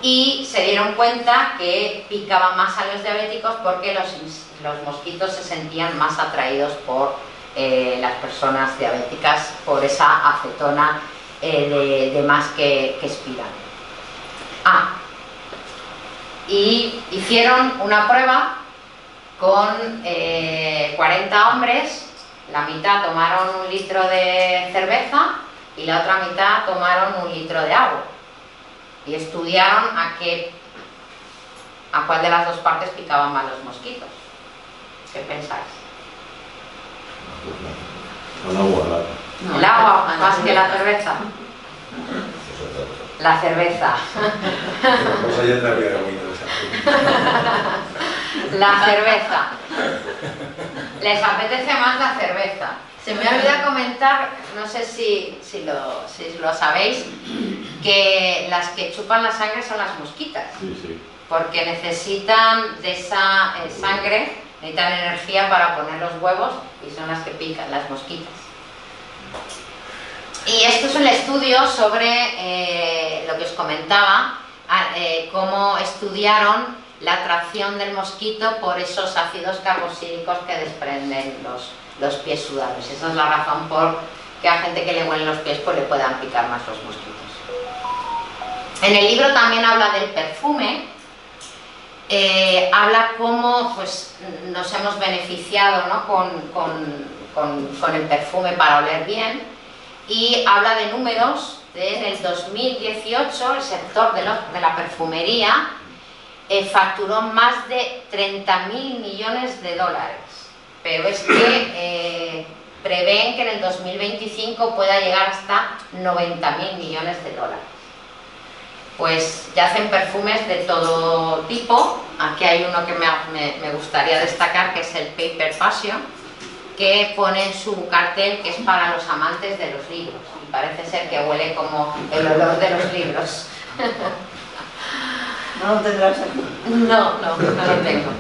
B: y se dieron cuenta que picaban más a los diabéticos porque los mosquitos se sentían más atraídos por las personas diabéticas, por esa acetona de más que expiran. Y hicieron una prueba con 40 hombres, la mitad tomaron 1 litro de cerveza y la otra mitad tomaron 1 litro de agua, y estudiaron a cuál de las dos partes picaban más los mosquitos. ¿Qué pensáis?
A: El agua,
B: ¿El agua más que la cerveza? La cerveza. La cerveza. Les apetece más la cerveza. Se me olvidó comentar, no sé si lo sabéis, que las que chupan la sangre son las mosquitas.
A: Sí.
B: Porque necesitan de esa sangre, necesitan energía para poner los huevos, y son las que pican, las mosquitas. Y esto es un estudio sobre lo que os comentaba, cómo estudiaron la atracción del mosquito por esos ácidos carboxílicos que desprenden los pies sudados. Esa es la razón por que a gente que le huelen los pies pues le puedan picar más los mosquitos. En el libro también habla del perfume, habla cómo pues, nos hemos beneficiado, ¿no? con el perfume para oler bien. Y habla de números en el 2018 el sector de la perfumería facturó más de 30.000 millones de dólares, pero es que prevén que en el 2025 pueda llegar hasta 90.000 millones de dólares. Pues ya hacen perfumes de todo tipo. Aquí hay uno que me gustaría destacar, que es el Paper Passion, que pone en su cartel que es para los amantes de los libros, y parece ser que huele como el olor de los libros.
C: ¿No lo tendrás aquí?
B: No lo tengo,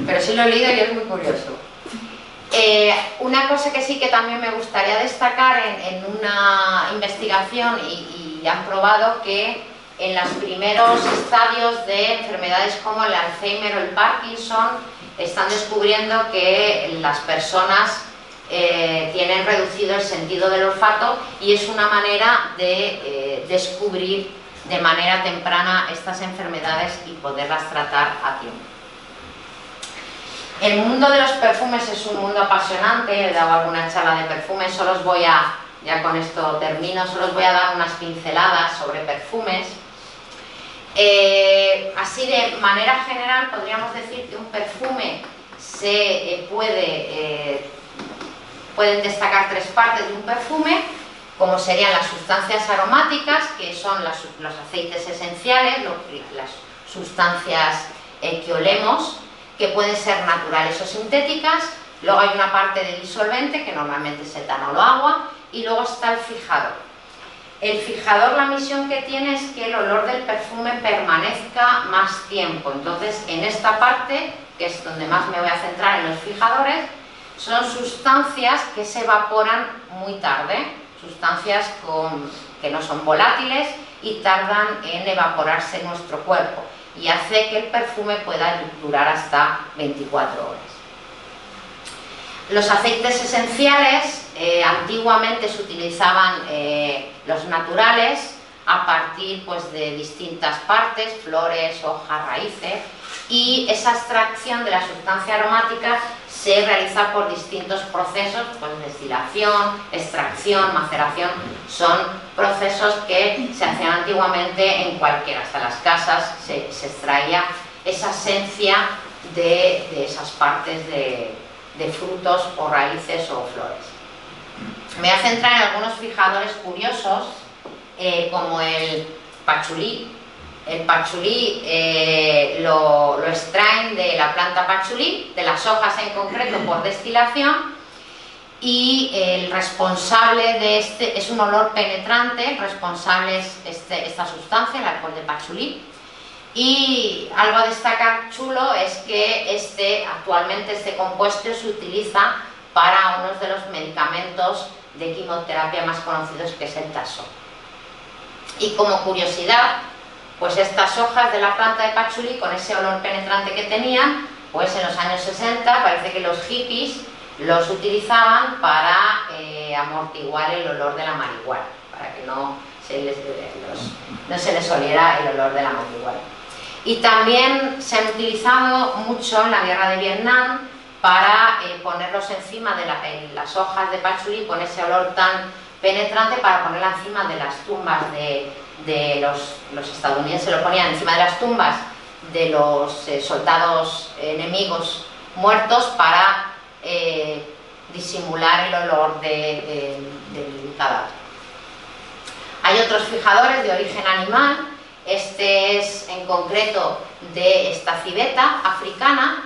B: pero sí lo he leído y es muy curioso. Una cosa que sí que también me gustaría destacar en una investigación, y han probado que en los primeros estadios de enfermedades como el Alzheimer o el Parkinson, están descubriendo que las personas tienen reducido el sentido del olfato, y es una manera de descubrir de manera temprana estas enfermedades y poderlas tratar a tiempo. El mundo de los perfumes es un mundo apasionante. He dado alguna charla de perfumes, ya con esto termino, solo os voy a dar unas pinceladas sobre perfumes. Así de manera general podríamos decir que un perfume pueden destacar 3 partes de un perfume, como serían las sustancias aromáticas, que son los aceites esenciales, las sustancias que olemos, que pueden ser naturales o sintéticas. Luego hay una parte de disolvente, que normalmente es etanol o agua, y luego está el fijador. El fijador, la misión que tiene es que el olor del perfume permanezca más tiempo. Entonces, en esta parte, que es donde más me voy a centrar, en los fijadores, son sustancias que se evaporan muy tarde, sustancias que no son volátiles y tardan en evaporarse en nuestro cuerpo, y hace que el perfume pueda durar hasta 24 horas. Los aceites esenciales, antiguamente se utilizaban los naturales a partir pues, de distintas partes, flores, hojas, raíces, y esa extracción de la sustancia aromática se realiza por distintos procesos, pues destilación, extracción, maceración. Son procesos que se hacían antiguamente en cualquiera, hasta las casas se extraía esa esencia de esas partes de frutos o raíces o flores. Me voy a centrar en algunos fijadores curiosos, como el pachulí. El pachulí lo extraen de la planta pachulí, de las hojas en concreto, por destilación, y el responsable de este es un olor penetrante. El responsable es esta sustancia, el alcohol de pachulí, Y algo a destacar chulo es que actualmente este compuesto se utiliza para uno de los medicamentos de quimioterapia más conocidos, que es el Taxol. Y como curiosidad, pues estas hojas de la planta de pachulí, con ese olor penetrante que tenían, pues en los años 60 parece que los hippies los utilizaban para amortiguar el olor de la marihuana, para que no se les oliera el olor de la marihuana. Y también se han utilizado mucho en la guerra de Vietnam para ponerlos encima de las hojas de pachulí con ese olor tan penetrante, para ponerla encima de las tumbas de los estadounidenses, lo ponían encima de las tumbas de los soldados enemigos muertos para disimular el olor del cadáver. Hay otros fijadores de origen animal. Este es en concreto de esta civeta africana.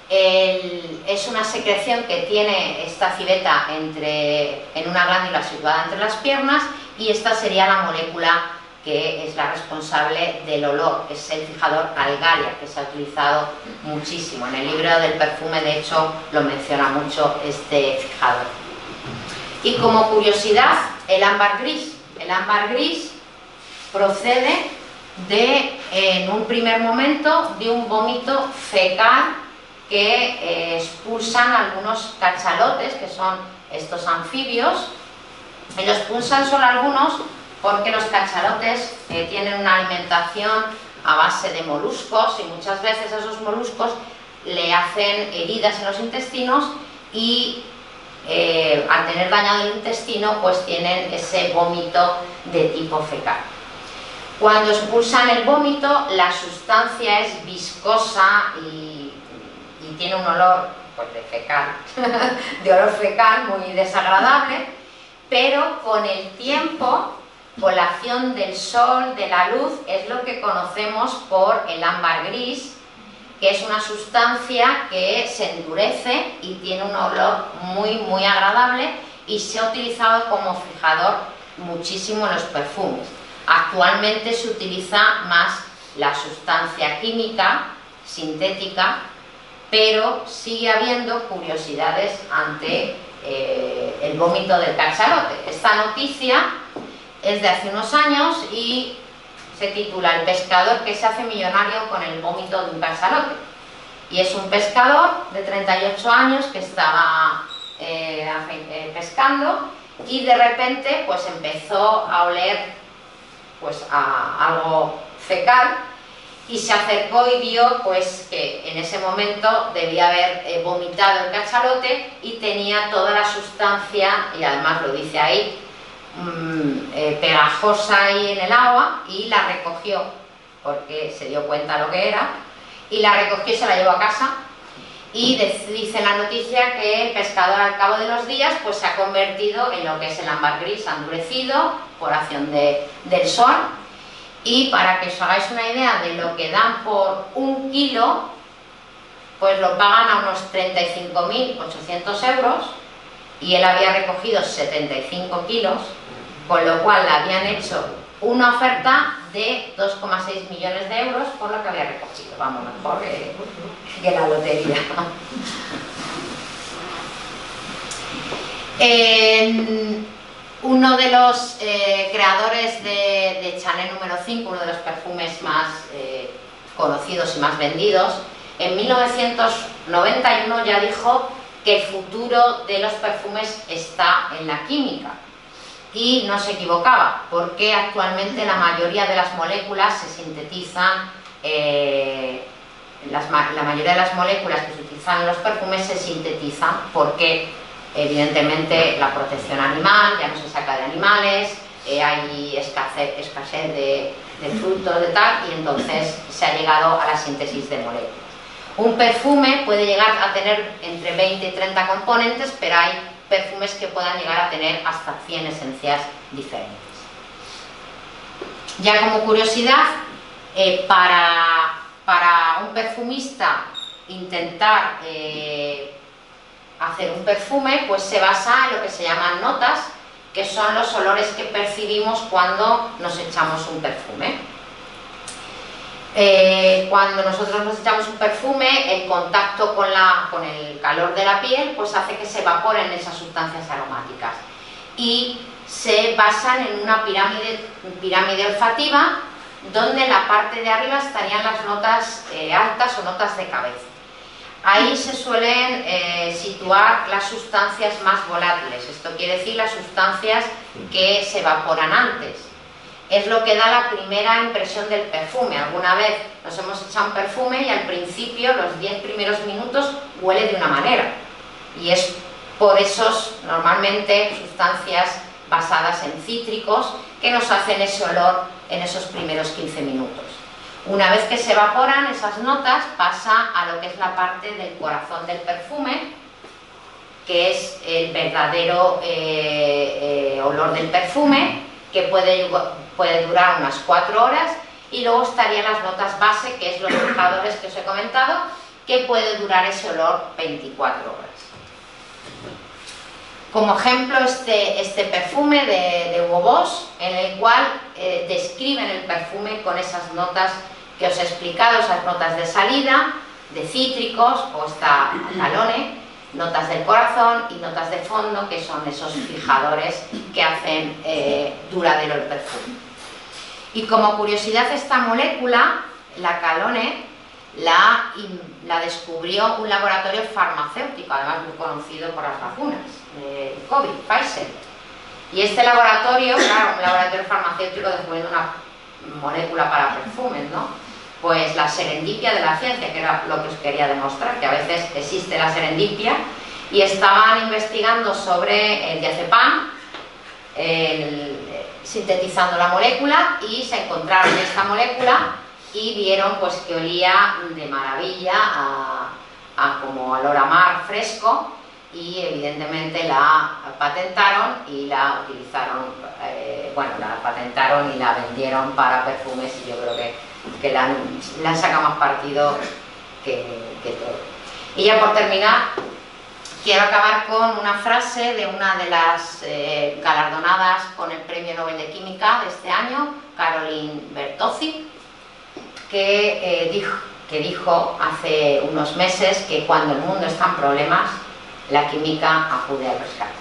B: Es una secreción que tiene esta civeta en una glándula situada entre las piernas, y esta sería la molécula que es la responsable del olor, es el fijador Algalia, que se ha utilizado muchísimo. En el libro del perfume, de hecho, lo menciona mucho este fijador. Y como curiosidad, el ámbar gris. El ámbar gris procede en un primer momento, de un vómito fecal que expulsan algunos cachalotes, que son estos anfibios, y los expulsan solo algunos porque los cachalotes tienen una alimentación a base de moluscos, y muchas veces esos moluscos le hacen heridas en los intestinos, y al tener dañado el intestino, pues tienen ese vómito de tipo fecal. Cuando expulsan el vómito, la sustancia es viscosa y tiene un olor, pues, de fecal, de olor fecal muy desagradable, pero con el tiempo, con la acción del sol, de la luz, es lo que conocemos por el ámbar gris, que es una sustancia que se endurece y tiene un olor muy agradable, y se ha utilizado como fijador muchísimo en los perfumes. Actualmente se utiliza más la sustancia química, sintética, pero sigue habiendo curiosidades ante el vómito del cachalote. Esta noticia es de hace unos años y se titula "El pescador que se hace millonario con el vómito de un cachalote". Y es un pescador de 38 años que estaba pescando, y de repente pues empezó a oler pues a algo fecal, y se acercó y vio pues que en ese momento debía haber vomitado el cachalote, y tenía toda la sustancia, y además lo dice ahí, pegajosa ahí en el agua, y la recogió porque se dio cuenta lo que era, y la recogió y se la llevó a casa. Y dice la noticia que el pescador, al cabo de los días, pues se ha convertido en lo que es el ámbar gris, endurecido por acción del sol. Y para que os hagáis una idea de lo que dan por 1 kilo, pues lo pagan a unos 35.800 euros, y él había recogido 75 kilos, con lo cual le habían hecho una oferta de 2,6 millones de euros por lo que había recogido. Vamos, mejor que la lotería. Uno de los creadores de Chanel número 5, uno de los perfumes más conocidos y más vendidos, en 1991 ya dijo que el futuro de los perfumes está en la química. Y no se equivocaba, porque actualmente la mayoría de las moléculas se sintetizan, la mayoría de las moléculas que se utilizan en los perfumes se sintetizan porque evidentemente la protección animal, ya no se saca de animales, hay escasez de frutos, de tal, y entonces se ha llegado a la síntesis de moléculas. Un perfume puede llegar a tener entre 20 y 30 componentes, pero hay perfumes que puedan llegar a tener hasta 100 esencias diferentes. Ya como curiosidad, para un perfumista intentar hacer un perfume, pues se basa en lo que se llaman notas, que son los olores que percibimos cuando nos echamos un perfume. Cuando nosotros nos echamos un perfume, el contacto con el calor de la piel pues hace que se evaporen esas sustancias aromáticas y se basan en una pirámide olfativa, donde en la parte de arriba estarían las notas altas o notas de cabeza. Ahí se suelen situar las sustancias más volátiles, esto quiere decir las sustancias que se evaporan antes. Es lo que da la primera impresión del perfume. Alguna vez nos hemos echado un perfume y al principio, los 10 primeros minutos, huele de una manera. Y es por esos, normalmente, sustancias basadas en cítricos que nos hacen ese olor en esos primeros 15 minutos. Una vez que se evaporan esas notas, pasa a lo que es la parte del corazón del perfume, que es el verdadero olor del perfume, que puede durar unas 4 horas, y luego estarían las notas base, que es los fijadores que os he comentado, que puede durar ese olor 24 horas. Como ejemplo, este perfume de Hugo Boss, en el cual describen el perfume con esas notas que os he explicado, esas notas de salida, de cítricos, o esta calone, notas del corazón y notas de fondo, que son esos fijadores que hacen duradero el perfume. Y como curiosidad, esta molécula, la calone, la descubrió un laboratorio farmacéutico, además muy conocido por las vacunas, COVID, Pfizer. Y este laboratorio, claro, un laboratorio farmacéutico descubriendo una molécula para perfumes, ¿no? Pues la serendipia de la ciencia, que era lo que os quería demostrar, que a veces existe la serendipia, y estaban investigando sobre el diazepam, sintetizando la molécula, y se encontraron esta molécula y vieron pues que olía de maravilla a como olor a mar fresco, y evidentemente la patentaron y la utilizaron, la patentaron y la vendieron para perfumes, y yo creo que le han sacado más partido que todo. Y ya por terminar, quiero acabar con una frase de una de las galardonadas con el Premio Nobel de Química de este año, Caroline Bertozzi, que dijo hace unos meses que cuando el mundo está en problemas, la química acude al rescate.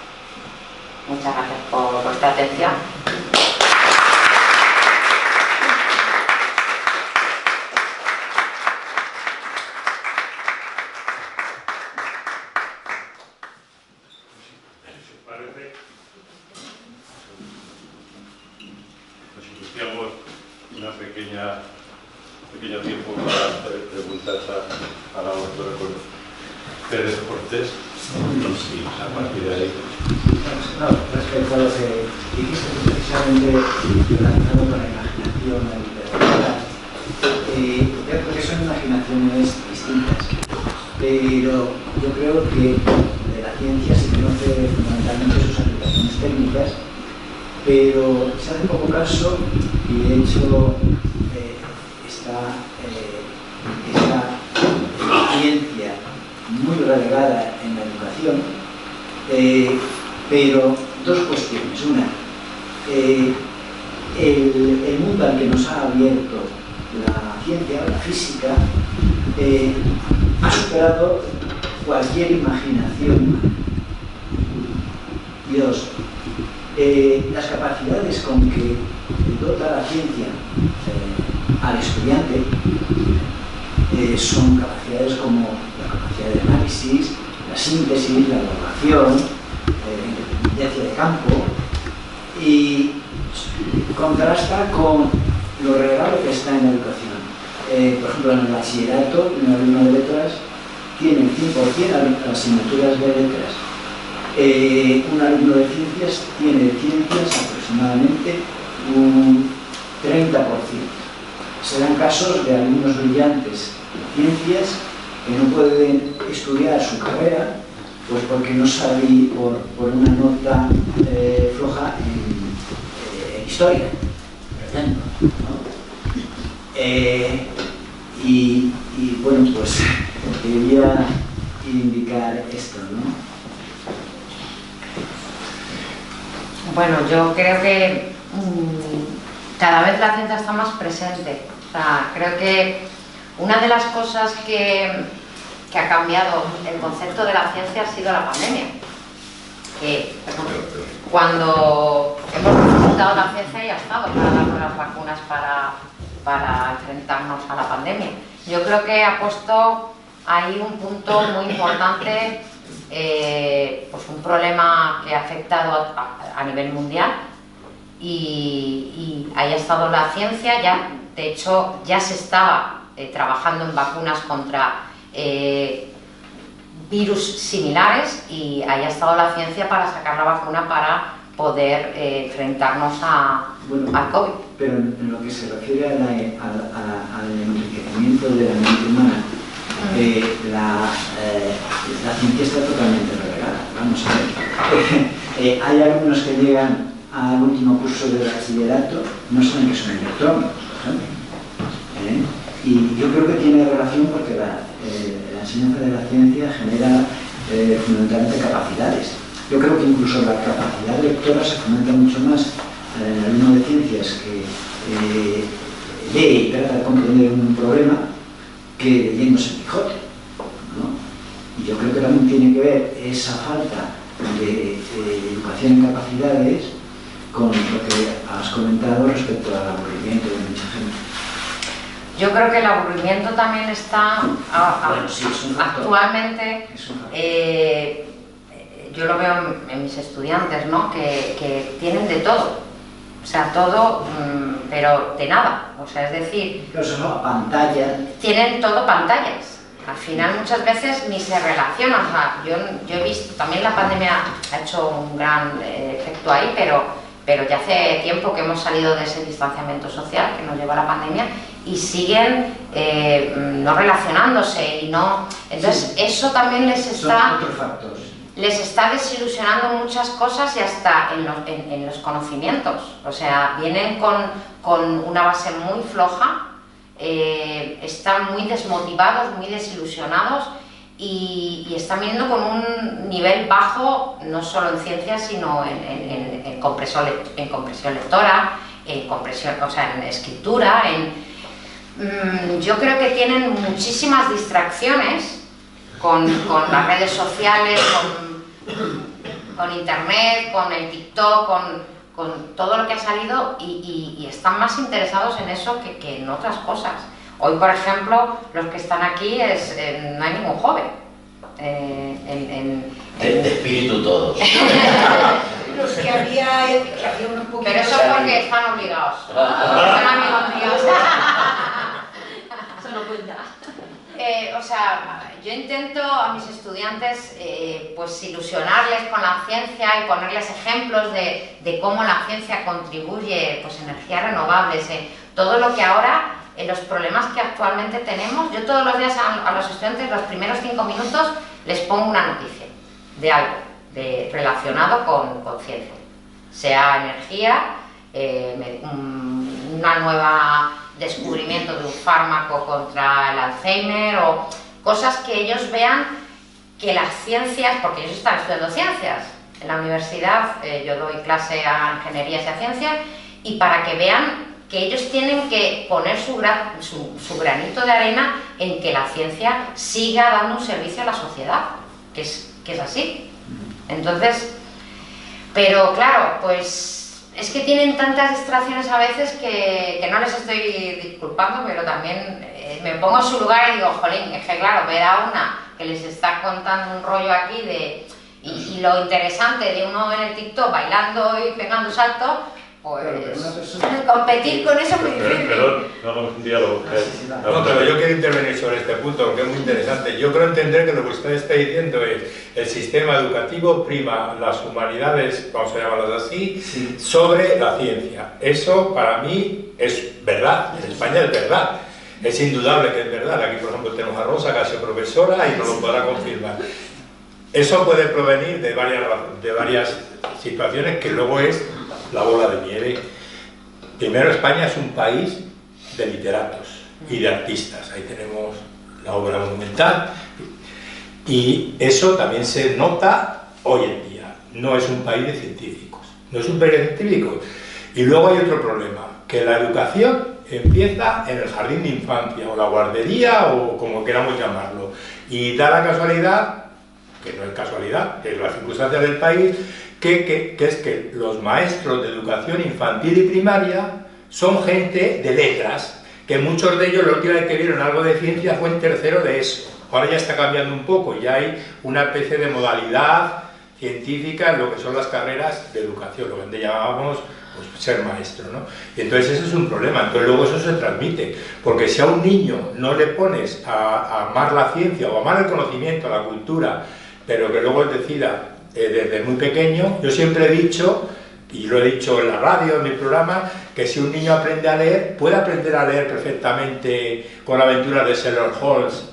B: Muchas gracias por vuestra atención.
A: Pequeño tiempo para hacer preguntas a la doctora Pérez Cortés. Sí, a partir de ahí.
C: No, respecto a lo que dijiste precisamente relacionado con la imaginación, la literatura, yo creo que son imaginaciones distintas, pero yo creo que de la ciencia se conoce fundamentalmente sus aplicaciones técnicas, pero se hace poco caso, y de hecho esta ciencia muy relegada en la educación, pero dos cuestiones. Una, el mundo al que nos ha abierto la ciencia, la física, ha superado cualquier imaginación. Y dos, las capacidades con que dota la ciencia al estudiante son capacidades como la capacidad de análisis, la síntesis, la elaboración, la independencia de campo, y contrasta con lo relegado que está en la educación. Por ejemplo, en el bachillerato, un alumno de letras tiene el 100% las asignaturas de letras. Un alumno de ciencias tiene de ciencias aproximadamente un 30%. Se dan casos de alumnos brillantes de ciencias que no pueden estudiar su carrera pues porque no saben por una nota floja en historia, por ejemplo, ¿no? Y bueno, pues quería indicar esto, ¿no?
B: Bueno, yo creo que cada vez la ciencia está más presente sea, creo que una de las cosas que ha cambiado el concepto de la ciencia ha sido la pandemia. Que cuando hemos necesitado la ciencia ya ha estado para darnos las vacunas para enfrentarnos a la pandemia. Yo creo que ha puesto ahí un punto muy importante, pues un problema que ha afectado a nivel mundial y ahí ha estado la ciencia. Ya, de hecho, ya se estaba trabajando en vacunas contra virus similares y ahí ha estado la ciencia para sacar la vacuna para poder enfrentarnos al COVID.
C: Pero en lo que se refiere al enriquecimiento de la mente humana, la ciencia está totalmente relegada. Vamos a ver. Hay alumnos que llegan al último curso de bachillerato, no saben que son electrónicos, por ejemplo. Y yo creo que tiene relación porque la enseñanza de la ciencia genera fundamentalmente capacidades. Yo creo que incluso la capacidad lectora se fomenta mucho más en el alumno de ciencias que lee y trata de comprender un problema que leyéndose el Quijote, ¿no? Y yo creo que también tiene que ver esa falta de educación en capacidades con lo que has comentado respecto al aburrimiento de mucha gente.
B: Yo creo que el aburrimiento también está
C: Bueno, sí, es un factor.
B: actualmente, yo lo veo en mis estudiantes, ¿no? Que tienen de todo, o sea, todo, pero de nada, o sea, es decir,
C: Pero eso no, pantalla.
B: tienen todo pantallas. Al final muchas veces ni se relacionan. O sea, yo he visto, también la pandemia ha hecho un gran efecto ahí, pero ya hace tiempo que hemos salido de ese distanciamiento social que nos llevó a la pandemia y siguen no relacionándose y no. Entonces eso también les está desilusionando muchas cosas y hasta en los conocimientos. O sea, vienen con una base muy floja, están muy desmotivados, muy desilusionados y están viniendo con un nivel bajo, no solo en ciencias, sino en compresión lectora, o sea, en escritura, yo creo que tienen muchísimas distracciones con las redes sociales, con internet, con el TikTok, con todo lo que ha salido y están más interesados en eso que en otras cosas. Hoy, por ejemplo, los que están aquí no hay ningún joven.
D: De espíritu todos.
E: Los que había unos poquitos.
B: Pero eso es porque están obligados. Son amigos míos.
E: Eso no cuenta.
B: O sea, yo intento a mis estudiantes pues ilusionarles con la ciencia y ponerles ejemplos de cómo la ciencia contribuye, pues energías renovables, todo lo que ahora, los problemas que actualmente tenemos. Yo todos los días a los estudiantes, los primeros 5 minutos, les pongo una noticia de algo relacionado con ciencia, sea energía, una nueva descubrimiento de un fármaco contra el Alzheimer o cosas que ellos vean que las ciencias, porque ellos están estudiando ciencias en la universidad, yo doy clase a ingenierías y a ciencias, y para que vean que ellos tienen que poner su granito de arena en que la ciencia siga dando un servicio a la sociedad, que es así. Entonces, pero claro, pues es que tienen tantas distracciones a veces que no les estoy disculpando, pero también me pongo en su lugar y digo, jolín, es que claro, ver a una que les está contando un rollo aquí y lo interesante de uno en el TikTok bailando y pegando saltos, pues competir con eso es muy difícil.
A: Perdón, no hagamos un diálogo.
F: No, pero yo quiero intervenir sobre este punto porque es muy interesante. Yo creo entender que lo que usted está diciendo es el sistema educativo prima las humanidades, vamos a llamarlas así,
C: Sí.
F: sobre la ciencia. Eso para mí es verdad, en España es verdad. Es indudable que es verdad. Aquí, por ejemplo, tenemos a Rosa, que ha sido profesora y nos lo podrá confirmar. Eso puede provenir de varias situaciones que luego es la bola de nieve. Primero, España es un país de literatos y de artistas. Ahí tenemos la obra monumental y eso también se nota hoy en día. No es un país de científicos, no es un país de científicos. Y luego hay otro problema, que la educación empieza en el jardín de infancia, o la guardería, o como queramos llamarlo. Y da la casualidad, que no es casualidad, que es la circunstancia del país, que es que los maestros de educación infantil y primaria son gente de letras, que muchos de ellos la última vez que vieron algo de ciencia fue en tercero de eso. Ahora ya está cambiando un poco, ya hay una especie de modalidad científica en lo que son las carreras de educación, lo que llamábamos pues, ser maestro, ¿no? Y entonces ese es un problema, entonces luego eso se transmite, porque si a un niño no le pones a amar la ciencia o amar el conocimiento, la cultura, pero que luego él decida desde muy pequeño, yo siempre he dicho, y lo he dicho en la radio, en mi programa, que si un niño aprende a leer, puede aprender a leer perfectamente con aventuras de Sherlock Holmes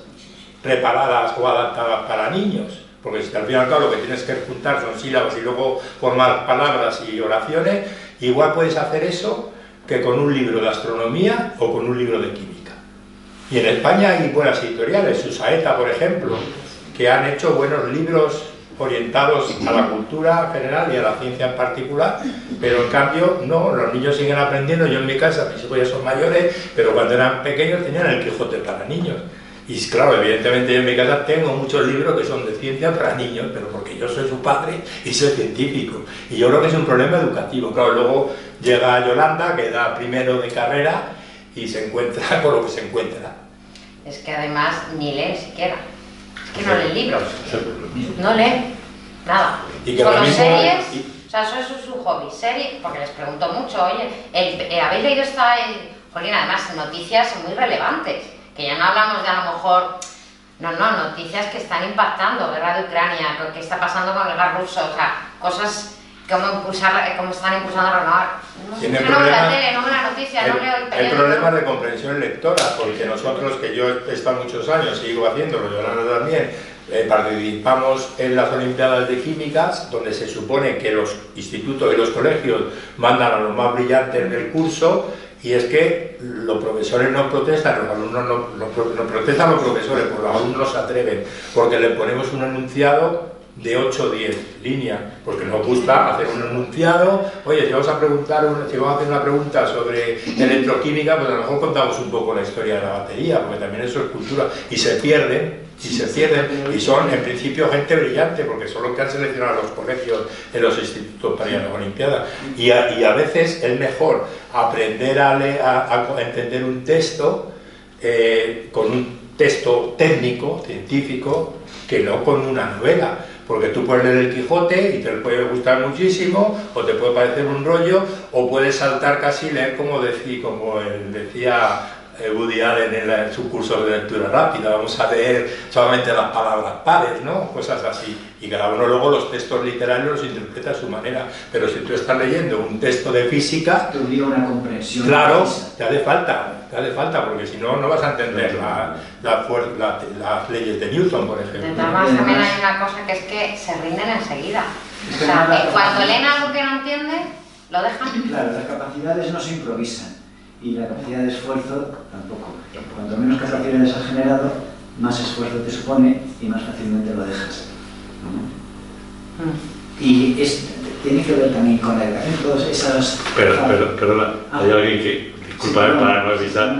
F: preparadas o adaptadas para niños, porque si al fin y al cabo lo que tienes que juntar son sílabas y luego formar palabras y oraciones, igual puedes hacer eso que con un libro de astronomía o con un libro de química. Y en España hay buenas editoriales, Susaeta, por ejemplo, que han hecho buenos libros orientados a la cultura general y a la ciencia en particular, pero en cambio no, los niños siguen aprendiendo. Yo en mi casa, mis hijos ya son mayores, pero cuando eran pequeños tenían el Quijote para niños. Y claro, evidentemente yo en mi casa tengo muchos libros que son de ciencia para niños, pero porque yo soy su padre y soy científico. Y yo creo que es un problema educativo. Claro, luego llega Yolanda, que da primero de carrera y se encuentra con lo que se encuentra.
B: Es que además ni lee siquiera. Es que no lee libros. No lee nada.
F: Y que
B: solo
F: mismo,
B: series. O sea, eso es su hobby. Series, porque les pregunto mucho, oye, ¿habéis leído esta...? Porque además noticias muy relevantes. Que ya no hablamos de a lo mejor, no, noticias que están impactando, guerra de Ucrania, qué está pasando con el gas ruso, o sea, cosas, cómo están impulsando a renovar. No veo la tele, no veo la noticia, no leo el periódico.
F: El problema es de comprensión lectora, porque nosotros, que yo he estado muchos años, sigo haciéndolo, Yolanda también, participamos en las Olimpiadas de Químicas, donde se supone que los institutos y los colegios mandan a los más brillantes del curso. Y es que los profesores no protestan, los alumnos no protestan los profesores, pues los alumnos se atreven, porque le ponemos un enunciado de 8 o 10 líneas, porque nos gusta hacer un enunciado. Oye, si vamos a hacer una pregunta sobre electroquímica, pues a lo mejor contamos un poco la historia de la batería, porque también eso es cultura, y se pierden, y son en principio gente brillante, porque son los que han seleccionado a los colegios en los institutos para ir a las Olimpiadas. Y a veces es mejor aprender a entender un texto con un texto técnico, científico, que no con una novela. Porque tú puedes leer el Quijote y te puede gustar muchísimo, o te puede parecer un rollo, o puedes saltar casi y leer como él decía Woody Allen en su curso de lectura rápida, vamos a leer solamente las palabras pares, ¿no? Cosas así. Y cada uno luego los textos literarios los interpreta a su manera. Pero si tú estás leyendo un texto de física,
C: te obliga una comprensión.
F: Claro, te hace falta, porque si no, no vas a entender las leyes de Newton, por ejemplo.
B: De todas maneras, también hay una cosa que es que se rinden enseguida. O sea, que cuando leen algo que no entienden, lo dejan.
C: Claro, las capacidades no se improvisan y la capacidad de esfuerzo tampoco. Cuanto menos capacidades has generado, más esfuerzo te supone y más fácilmente lo dejas. Y tiene que ver también con la educación, todas esas...
A: Perdona, hay alguien que, disculpa para no avisar,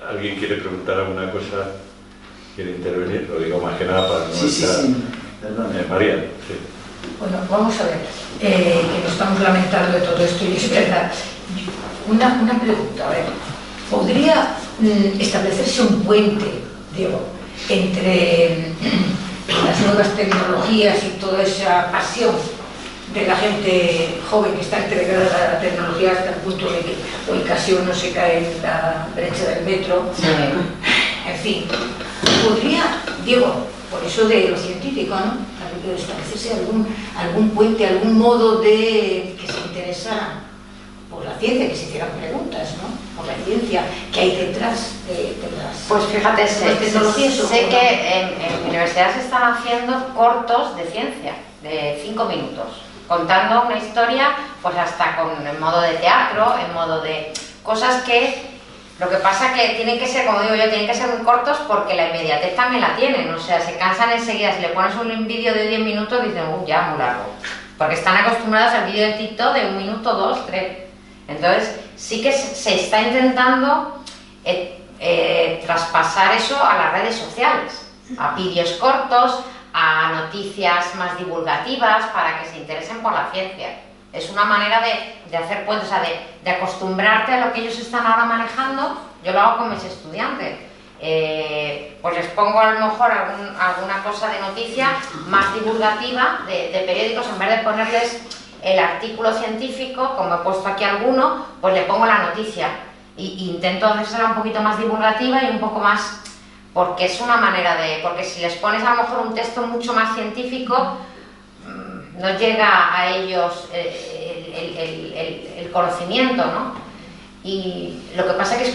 A: alguien quiere preguntar alguna cosa, quiere intervenir, lo digo más que nada para no avisar.
C: Sí, perdón.
A: María, sí.
E: Bueno, vamos a ver, que nos estamos lamentando de todo esto y es verdad. Una pregunta, a ver, ¿podría establecerse un puente, Diego, entre las nuevas tecnologías y toda esa pasión de la gente joven que está entregada a la tecnología hasta el punto de que hoy casi uno se cae en la brecha del metro?
B: Sí.
E: En fin, ¿podría, Diego, por eso de lo científico, ¿no?, establecerse algún puente, algún modo de que se interesara por la ciencia, que se hicieran preguntas, ¿no?, por la ciencia que hay detrás de las...
B: Pues fíjate, sé que en universidades se están haciendo cortos de ciencia, de 5 minutos, contando una historia, pues hasta en modo de teatro, en modo de cosas que... Lo que pasa que tienen que ser, como digo yo, tienen que ser muy cortos porque la inmediatez también la tienen, o sea, se cansan enseguida. Si le pones un vídeo de 10 minutos, dicen, ya, muy largo. Porque están acostumbrados al vídeo de TikTok de 1 minuto, 2, 3. Entonces, sí que se está intentando traspasar eso a las redes sociales, a vídeos cortos, a noticias más divulgativas para que se interesen por la ciencia. Es una manera de hacer puentes, o sea, de acostumbrarte a lo que ellos están ahora manejando. Yo lo hago con mis estudiantes. Pues les pongo a lo mejor alguna cosa de noticia más divulgativa de periódicos, en vez de ponerles el artículo científico, como he puesto aquí alguno, pues le pongo la noticia y intento hacerla un poquito más divulgativa y un poco más, porque es una manera porque si les pones a lo mejor un texto mucho más científico, no llega a ellos el conocimiento, ¿no? Y lo que pasa es que es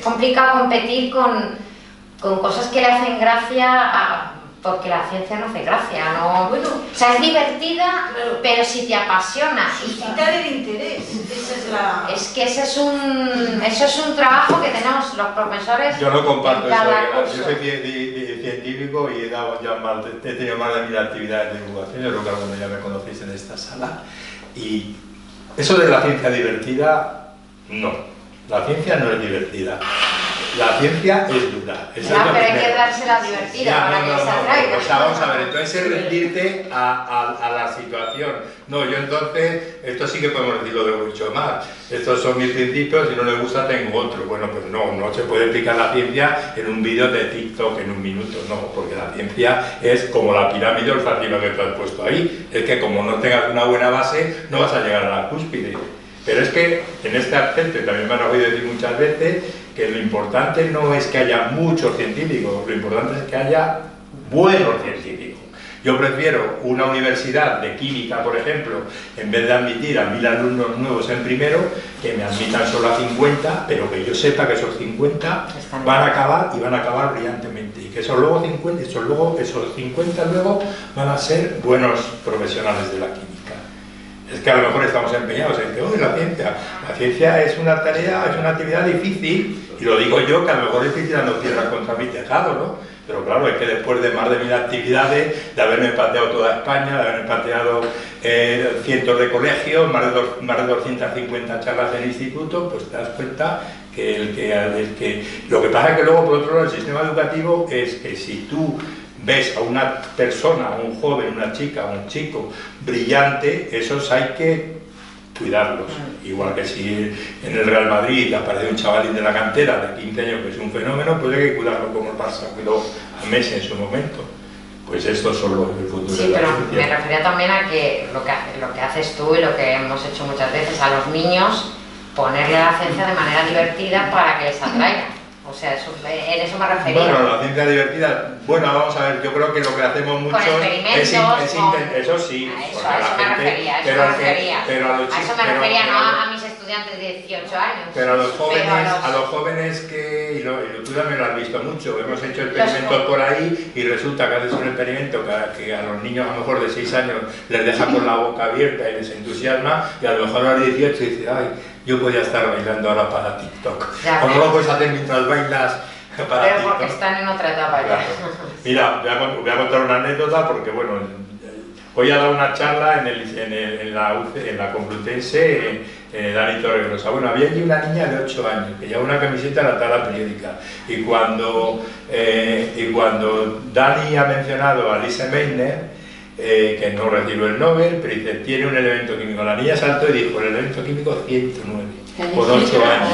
B: complicado competir con cosas que le hacen gracia, porque la ciencia no hace gracia, ¿no?
E: Bueno,
B: o sea, es divertida,
E: claro,
B: pero si te apasiona.
E: Suscitar el interés, esa es la...
B: Es que eso es un trabajo que tenemos los profesores.
F: Yo no comparto
B: en
F: eso.
B: cada
F: Yo
B: curso.
F: soy científico y he tenido más de 1000 actividades de divulgación. Yo creo que algunos ya me conocéis en esta sala. Y eso de la ciencia divertida, no. La ciencia no es divertida. La ciencia es dura.
B: Ya, pero hay que dársela divertida para que se atraiga.
F: O sea, vamos a ver, entonces es rendirte a la situación. No, yo entonces, esto sí que podemos decirlo de mucho más. Estos son mis principios, si no les gusta tengo otro. Bueno, pues no se puede explicar la ciencia en un vídeo de TikTok en un minuto, no, porque la ciencia es como la pirámide olfativa que tú has puesto ahí. Es que como no tengas una buena base, no vas a llegar a la cúspide. Pero es que en este aspecto, y también me han oído decir muchas veces, que lo importante no es que haya muchos científicos, lo importante es que haya buenos científicos. Yo prefiero una universidad de química, por ejemplo, en vez de admitir a 1000 alumnos nuevos en primero, que me admitan solo a 50, pero que yo sepa que esos 50 van a acabar y van a acabar brillantemente. Y que esos 50 luego van a ser buenos profesionales de la química. Es que a lo mejor estamos empeñados en que hoy la ciencia es una tarea, es una actividad difícil, y lo digo yo, que a lo mejor estoy tirando tierra contra mi tejado, ¿no? Pero claro, es que después de más de 1000 actividades, de haberme pateado toda España, de haberme pateado cientos de colegios, más de 250 charlas en instituto, pues te das cuenta que lo que pasa es que luego, por otro lado, el sistema educativo es que si tú ves a una persona, a un joven, una chica, un chico brillante, esos hay que cuidarlos. Igual que si en el Real Madrid aparece un chavalín de la cantera de 15 años que es un fenómeno, pues hay que cuidarlo como el Barça cuidó a Messi en su momento. Pues estos son los del futuro.
B: Sí, pero me refería también a que lo que haces tú y lo que hemos hecho muchas veces a los niños, ponerle la ciencia de manera divertida para que les atraiga. O sea, en eso me refería.
F: Bueno, la ciencia divertida, bueno, vamos a ver, yo creo que lo que hacemos mucho
B: con experimentos,
F: eso sí.
B: A eso me refería,
F: pero a eso me refería,
B: no a mis estudiantes de 18 años.
F: Pero a los jóvenes que, y tú también lo has visto mucho, hemos hecho experimentos por ahí y resulta que haces un experimento que a los niños a lo mejor de 6 años les deja con la boca abierta y les entusiasma, y a lo mejor a los 18 dice, ay, yo podía estar bailando ahora para TikTok. O no lo puedes hacer mientras bailas para
B: pero
F: TikTok.
B: porque están en otra etapa
F: Claro.
B: ya.
F: Mira, voy a contar una anécdota porque, bueno, hoy ha dado una charla en la Complutense, Dani Torregrosa. Bueno, había allí una niña de 8 años que lleva una camiseta de la tabla periódica. Y cuando Dani ha mencionado a Lise Meitner, que no recibió el Nobel, pero dice, tiene un elemento químico. La niña saltó y dijo, el elemento químico 109, con 8 años.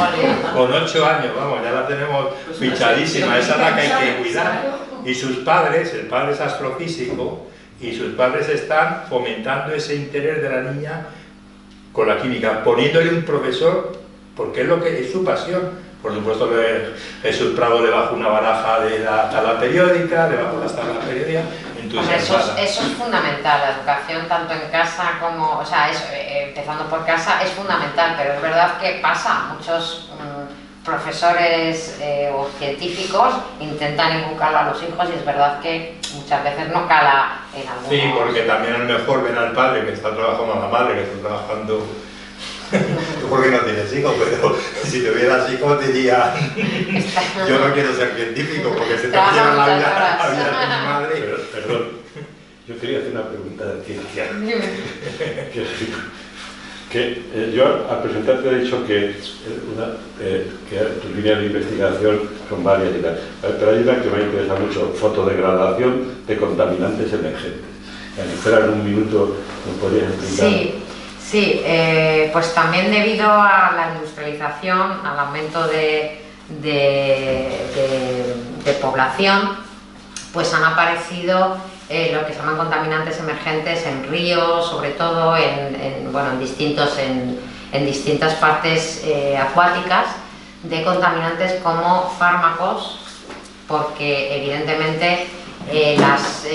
F: Con 8 años, vamos, ya la tenemos fichadísima, esa es la que hay que cuidar. Y sus padres, el padre es astrofísico, y sus padres están fomentando ese interés de la niña con la química, poniéndole un profesor, porque es lo que es su pasión. Por supuesto que Jesús Prado le bajó una baraja de la tabla periódica, le bajó las tablas periódicas.
B: Hombre, eso es fundamental, la educación tanto en casa como, o sea, empezando por casa es fundamental, pero es verdad que pasa, muchos profesores o científicos intentan inculcarlo a los hijos y es verdad que muchas veces no cala en algunos.
F: Sí, porque también a lo mejor ven al padre que está trabajando, a la madre que está trabajando. Tú porque no tienes hijos, pero si tuvieras hijos diría, yo no quiero ser científico porque se te lleva la vida de mi madre.
A: Perdón, yo quería hacer una pregunta de ciencia. que yo al presentarte he dicho que tus líneas de investigación son varias y tal, pero hay una que me interesa mucho: fotodegradación de contaminantes emergentes. Si fuera en un minuto, ¿nos podrías explicar?
B: Sí, pues también debido a la industrialización, al aumento de población, pues han aparecido lo que se llaman contaminantes emergentes en ríos, sobre todo en distintas partes acuáticas, de contaminantes como fármacos, porque evidentemente los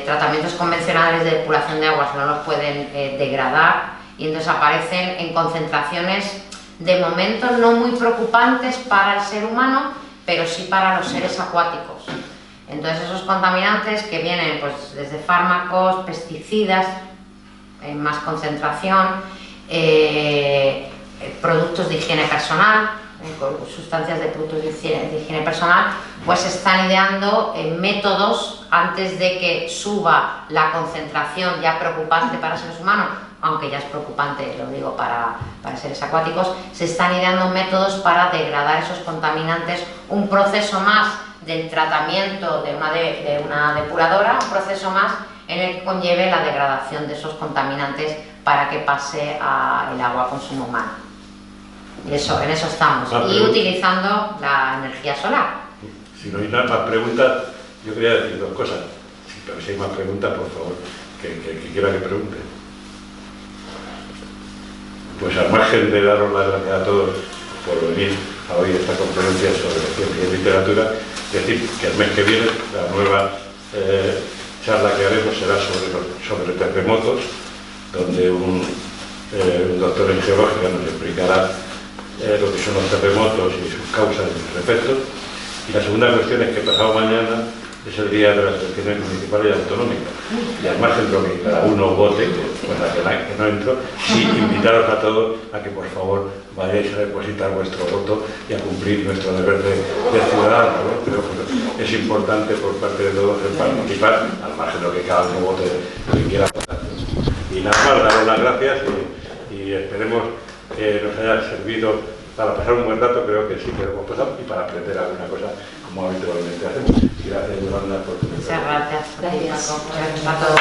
B: tratamientos convencionales de depuración de aguas no los pueden degradar, y entonces aparecen en concentraciones de momento no muy preocupantes para el ser humano, pero sí para los seres acuáticos. Entonces esos contaminantes que vienen pues desde fármacos, pesticidas en más concentración, productos de higiene personal, sustancias de productos de higiene personal, pues se están ideando métodos antes de que suba la concentración ya preocupante para seres humanos, aunque ya es preocupante, lo digo, para seres acuáticos. Se están ideando métodos para degradar esos contaminantes, un proceso más del tratamiento de una depuradora, un proceso más en el que conlleve la degradación de esos contaminantes para que pase al agua a consumo humano. En eso estamos. Y utilizando la energía solar.
A: Si no hay nada más preguntas, yo quería decir dos cosas. Pero si hay más preguntas, por favor, que quiera que pregunte. Pues al margen de daros las gracias a todos por venir a hoy a esta conferencia sobre ciencia y literatura, decir que el mes que viene la nueva charla que haremos será sobre terremotos, donde un doctor en geología nos explicará lo que son los terremotos y sus causas y sus efectos. Y la segunda cuestión es que pasado mañana es el día de las elecciones municipales y autonómicas, y al margen de lo que cada uno vote, que no entro, sí invitaros a todos a que por favor vayáis a depositar vuestro voto y a cumplir nuestro deber de ciudadanos, ¿no? Pero es importante por parte de todos el participar, al margen de lo que cada uno vote lo que quiera votar. Y nada más, daros las gracias y esperemos que nos haya servido para pasar un buen rato. Creo que sí que lo hemos pasado, y para aprender alguna cosa como habitualmente hacemos. Gracias, Yolanda, por tu presencia.
B: Muchas gracias. Gracias a todos.